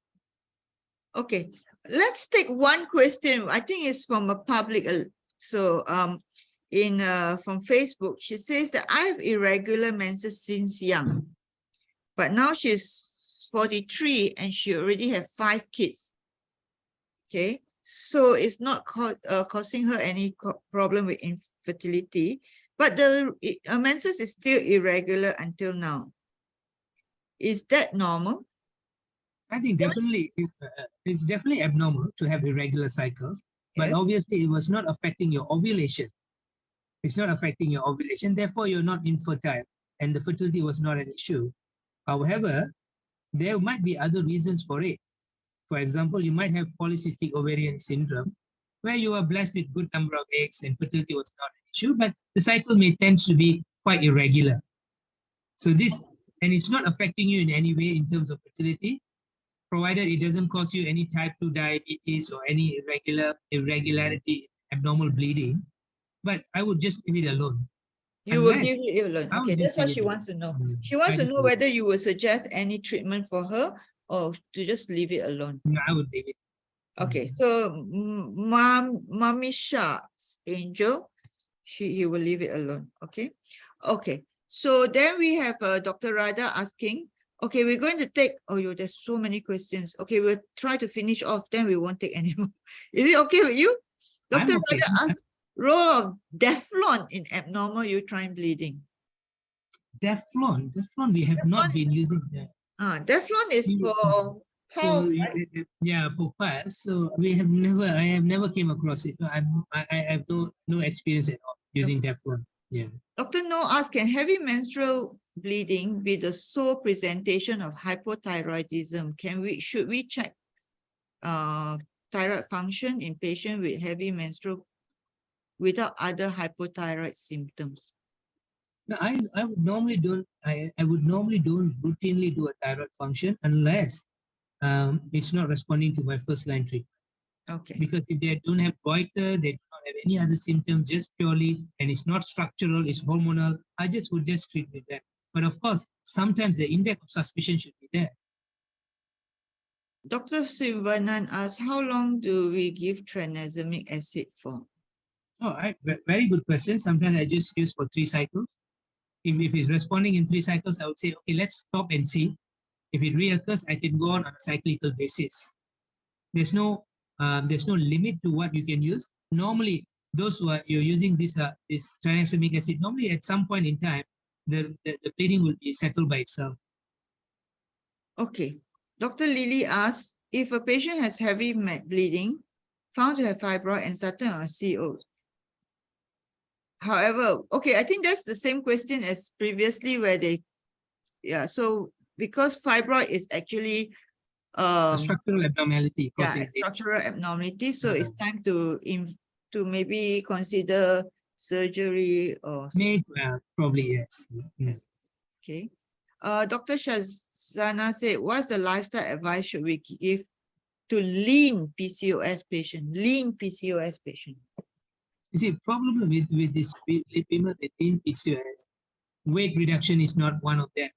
Okay, let's take one question. I think it's from a public. So from Facebook, she says that I have irregular menses since young, but now she's 43 and she already have 5 kids. Okay, so it's not causing her any problem with infertility, but the menses is still irregular until now. Is that normal? I think definitely it's definitely abnormal to have irregular cycles, but Yes. obviously it was not affecting your ovulation. It's not affecting your ovulation, therefore you're not infertile, and the fertility was not an issue. However, there might be other reasons for it. For example, you might have polycystic ovarian syndrome, where you are blessed with good number of eggs and fertility was not an issue, but the cycle may tend to be quite irregular. So and it's not affecting you in any way in terms of fertility, provided it doesn't cause you any type 2 diabetes or any irregularity, abnormal bleeding. But I would just leave it alone. You will Unless give it alone. I Okay, would just that's what leave she it wants to know. She I wants to just know leave it. whether you will suggest any treatment for her or to just leave it alone. No, I would leave it. Okay, so Mommy Shah's Angel, he will leave it alone. Okay. Okay. So then we have Dr. Radha asking, okay, we're going to take, there's so many questions. Okay, we'll try to finish off, then we won't take any more. Is it okay with you? I'm Dr. okay. Radha asks, role of Deflon in abnormal uterine bleeding. Deflon, we have not been using that. Deflon is for pulse, right? Yeah, for piles. So I have never came across it. I have no experience at all using Deflon. Yeah. Dr. No asks, can heavy menstrual bleeding be the sole presentation of hypothyroidism? Should we check thyroid function in patient with heavy menstrual without other hypothyroid symptoms? No, I would normally don't routinely do a thyroid function unless it's not responding to my first line treatment. Okay. Because if they don't have goiter, they do not have any other symptoms, just purely, and it's not structural, it's hormonal, I would just treat with that. But of course, sometimes the index of suspicion should be there. Dr. Sivanan asks, how long do we give tranexamic acid for? Oh, very good question. Sometimes I just use for 3 cycles. If it's responding in 3 cycles, I would say, okay, let's stop and see. If it reoccurs, I can go on a cyclical basis. There's no limit to what you can use. Normally, those who you're using this tranexamic acid, normally at some point in time, the bleeding will be settled by itself. Okay. Dr. Lily asks, if a patient has heavy bleeding, found to have fibroid and started on CO. However, okay, I think that's the same question as previously where so because fibroid is actually A structural abnormality causing structural abnormality, so it's time to maybe consider surgery or probably yes. Yes. Okay. Dr. Shazana said, what's the lifestyle advice should we give to lean PCOS patient? Lean PCOS patient. You see, problem with this women with lean PCOS, weight reduction is not one of them.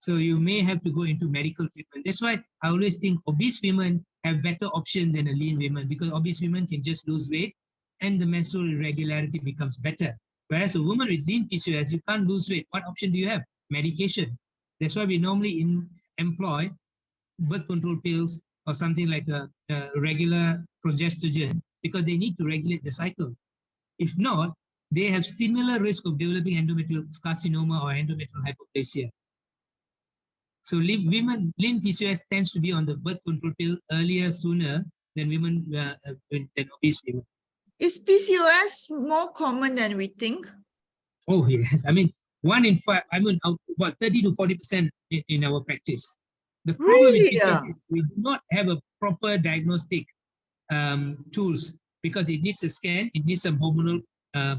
So you may have to go into medical treatment. That's why I always think obese women have better option than a lean woman, because obese women can just lose weight and the menstrual irregularity becomes better. Whereas a woman with lean PCOS, you can't lose weight. What option do you have? Medication. That's why we normally employ birth control pills or something like a regular progestogen, because they need to regulate the cycle. If not, they have similar risk of developing endometrial carcinoma or endometrial hyperplasia. So women, lean PCOS tends to be on the birth control pill earlier, sooner than women, than obese women. Is PCOS more common than we think? Oh yes, I mean 1 in 5. I mean about 30 to 40% in our practice. The problem with Really? PCOS is we do not have a proper diagnostic tools, because it needs a scan, it needs some hormonal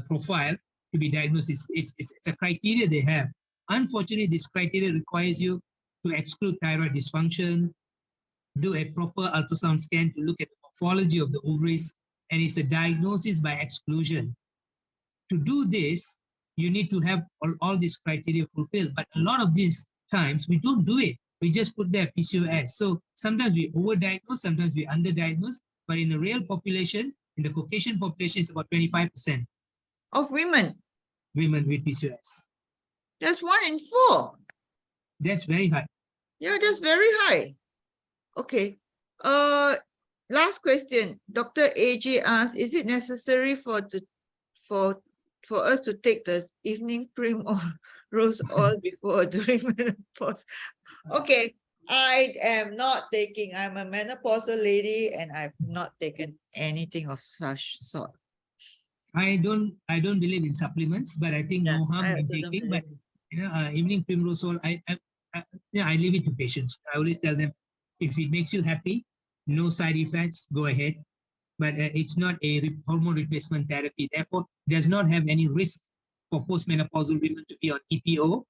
profile to be diagnosed. It's a criteria they have. Unfortunately, this criteria requires you to exclude thyroid dysfunction, do a proper ultrasound scan to look at the morphology of the ovaries, and it's a diagnosis by exclusion. To do this, you need to have all these criteria fulfilled. But a lot of these times, we don't do it. We just put there PCOS. So sometimes we overdiagnose, sometimes we underdiagnose. But in the real population, in the Caucasian population, it's about 25% Of women? women with PCOS. That's 1 in 4. That's very high. Yeah, that's very high. Okay. Last question. Dr. AJ asked, is it necessary for us to take the evening cream or rose oil before or during menopause? Okay. I am not taking, I'm a menopausal lady and I've not taken anything of such sort. I don't believe in supplements, but I think no harm in taking. But evening primrose oil, I leave it to patients. I always tell them, if it makes you happy, no side effects, go ahead. But it's not a hormone replacement therapy. Therefore, does not have any risk for postmenopausal women to be on EPO.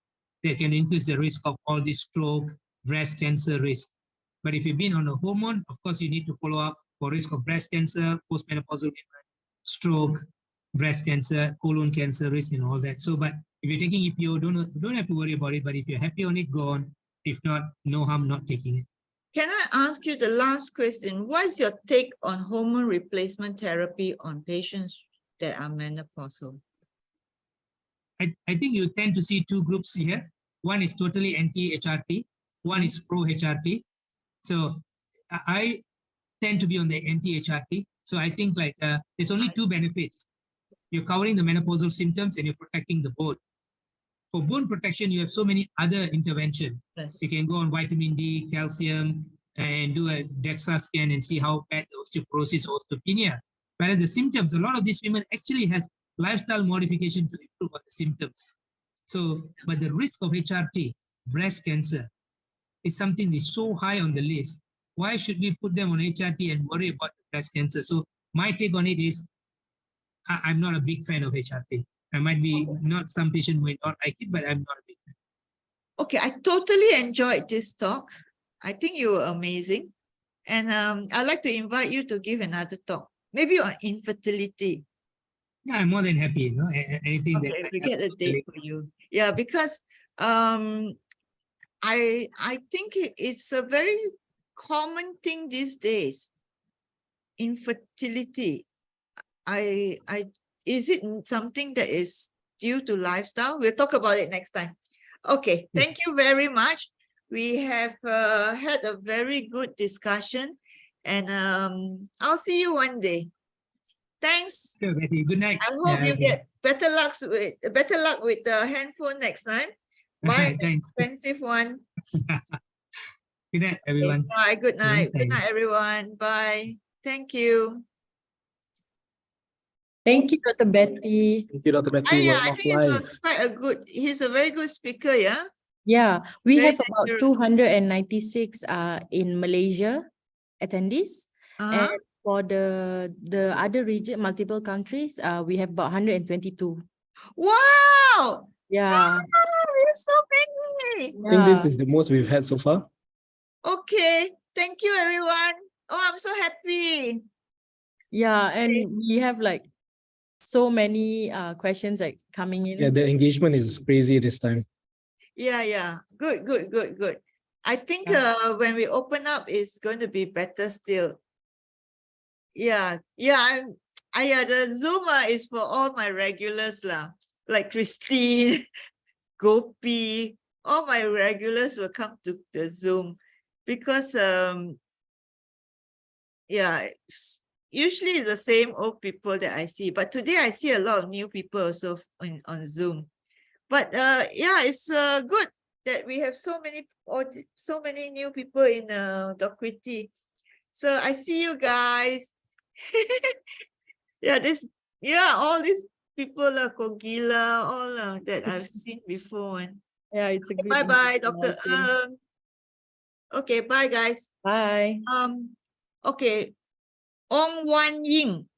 That can increase the risk of all this stroke, breast cancer risk. But if you've been on a hormone, of course, you need to follow up for risk of breast cancer, postmenopausal women, stroke, breast cancer, colon cancer risk, and all that. So, but if you're taking EPO, don't have to worry about it. But if you're happy on it, go on. If not, no harm not taking it. Can I ask you the last question? What is your take on hormone replacement therapy on patients that are menopausal? I think you tend to see two groups here. One is totally anti-HRT, one is pro-HRT. So I tend to be on the anti-HRT. So I think like there's only two benefits. You're covering the menopausal symptoms and you're protecting the bone. For bone protection, you have so many other interventions. Yes. You can go on vitamin D, calcium, and do a DEXA scan and see how bad the osteoporosis or osteopenia. Whereas the symptoms, a lot of these women actually has lifestyle modification to improve on the symptoms. So, but the risk of HRT, breast cancer, is something that's so high on the list. Why should we put them on HRT and worry about the breast cancer? So my take on it is, I'm not a big fan of HRT. I might be not, some patient might not like it, but I'm not a big fan. Okay, I totally enjoyed this talk. I think you were amazing. And I'd like to invite you to give another talk, maybe on infertility. Yeah, I'm more than happy, anything okay, that we get a date for you. Yeah, because I think it's a very common thing these days. Infertility. Is it something that is due to lifestyle? We'll talk about it next time. Okay, thank you very much. We have had a very good discussion, and I'll see you one day. Thanks. Sure, Betty. Good night. I hope you get better luck with the handphone next time. Buy an expensive one. Good night, everyone. Okay, bye. Good night. Good night, everyone. Bye. Thank you. Thank you, Dr. Betty. Thank you, Dr. Betty. Yeah, I think he's a very good speaker, yeah? Yeah, we Very have about dangerous. 296 in Malaysia attendees. Uh-huh. And for the other region, multiple countries, we have about 122. Wow! Yeah. There's so many. I think this is the most we've had so far. Okay. Thank you, everyone. Oh, I'm so happy. Yeah, and we have like so many questions like coming in. Yeah, the engagement is crazy this time. Yeah. Good. I think when we open up, it's going to be better still. Yeah. The Zoom is for all my regulars lah. like Christine, Gopi, all my regulars will come to the Zoom because yeah, usually the same old people that I see, but today I see a lot of new people also on Zoom. But yeah, it's good that we have so many new people in Doquity. So I see you guys. Yeah, all these people are Kogila, all that I've seen before. And Yeah, it's a good. bye, Dr. information. Okay, bye guys. Bye. Okay, Ong Wan Ying,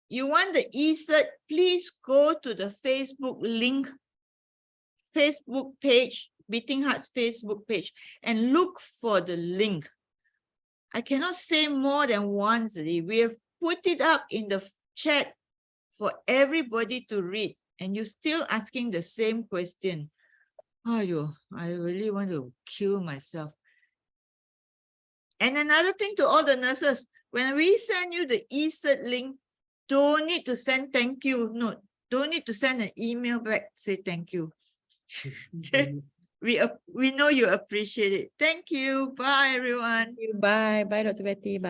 you want the e-cert, please go to the Facebook page, Beating Hearts Facebook page, and look for the link. I cannot say more than once. We have put it up in the chat for everybody to read, and you're still asking the same question. Oh, I really want to kill myself. And another thing to all the nurses, when we send you the e-cert link, don't need to send thank you. No, don't need to send an email back, say thank you. We know you appreciate it. Thank you. Bye, everyone. Bye. Bye, Dr. Betty. Bye.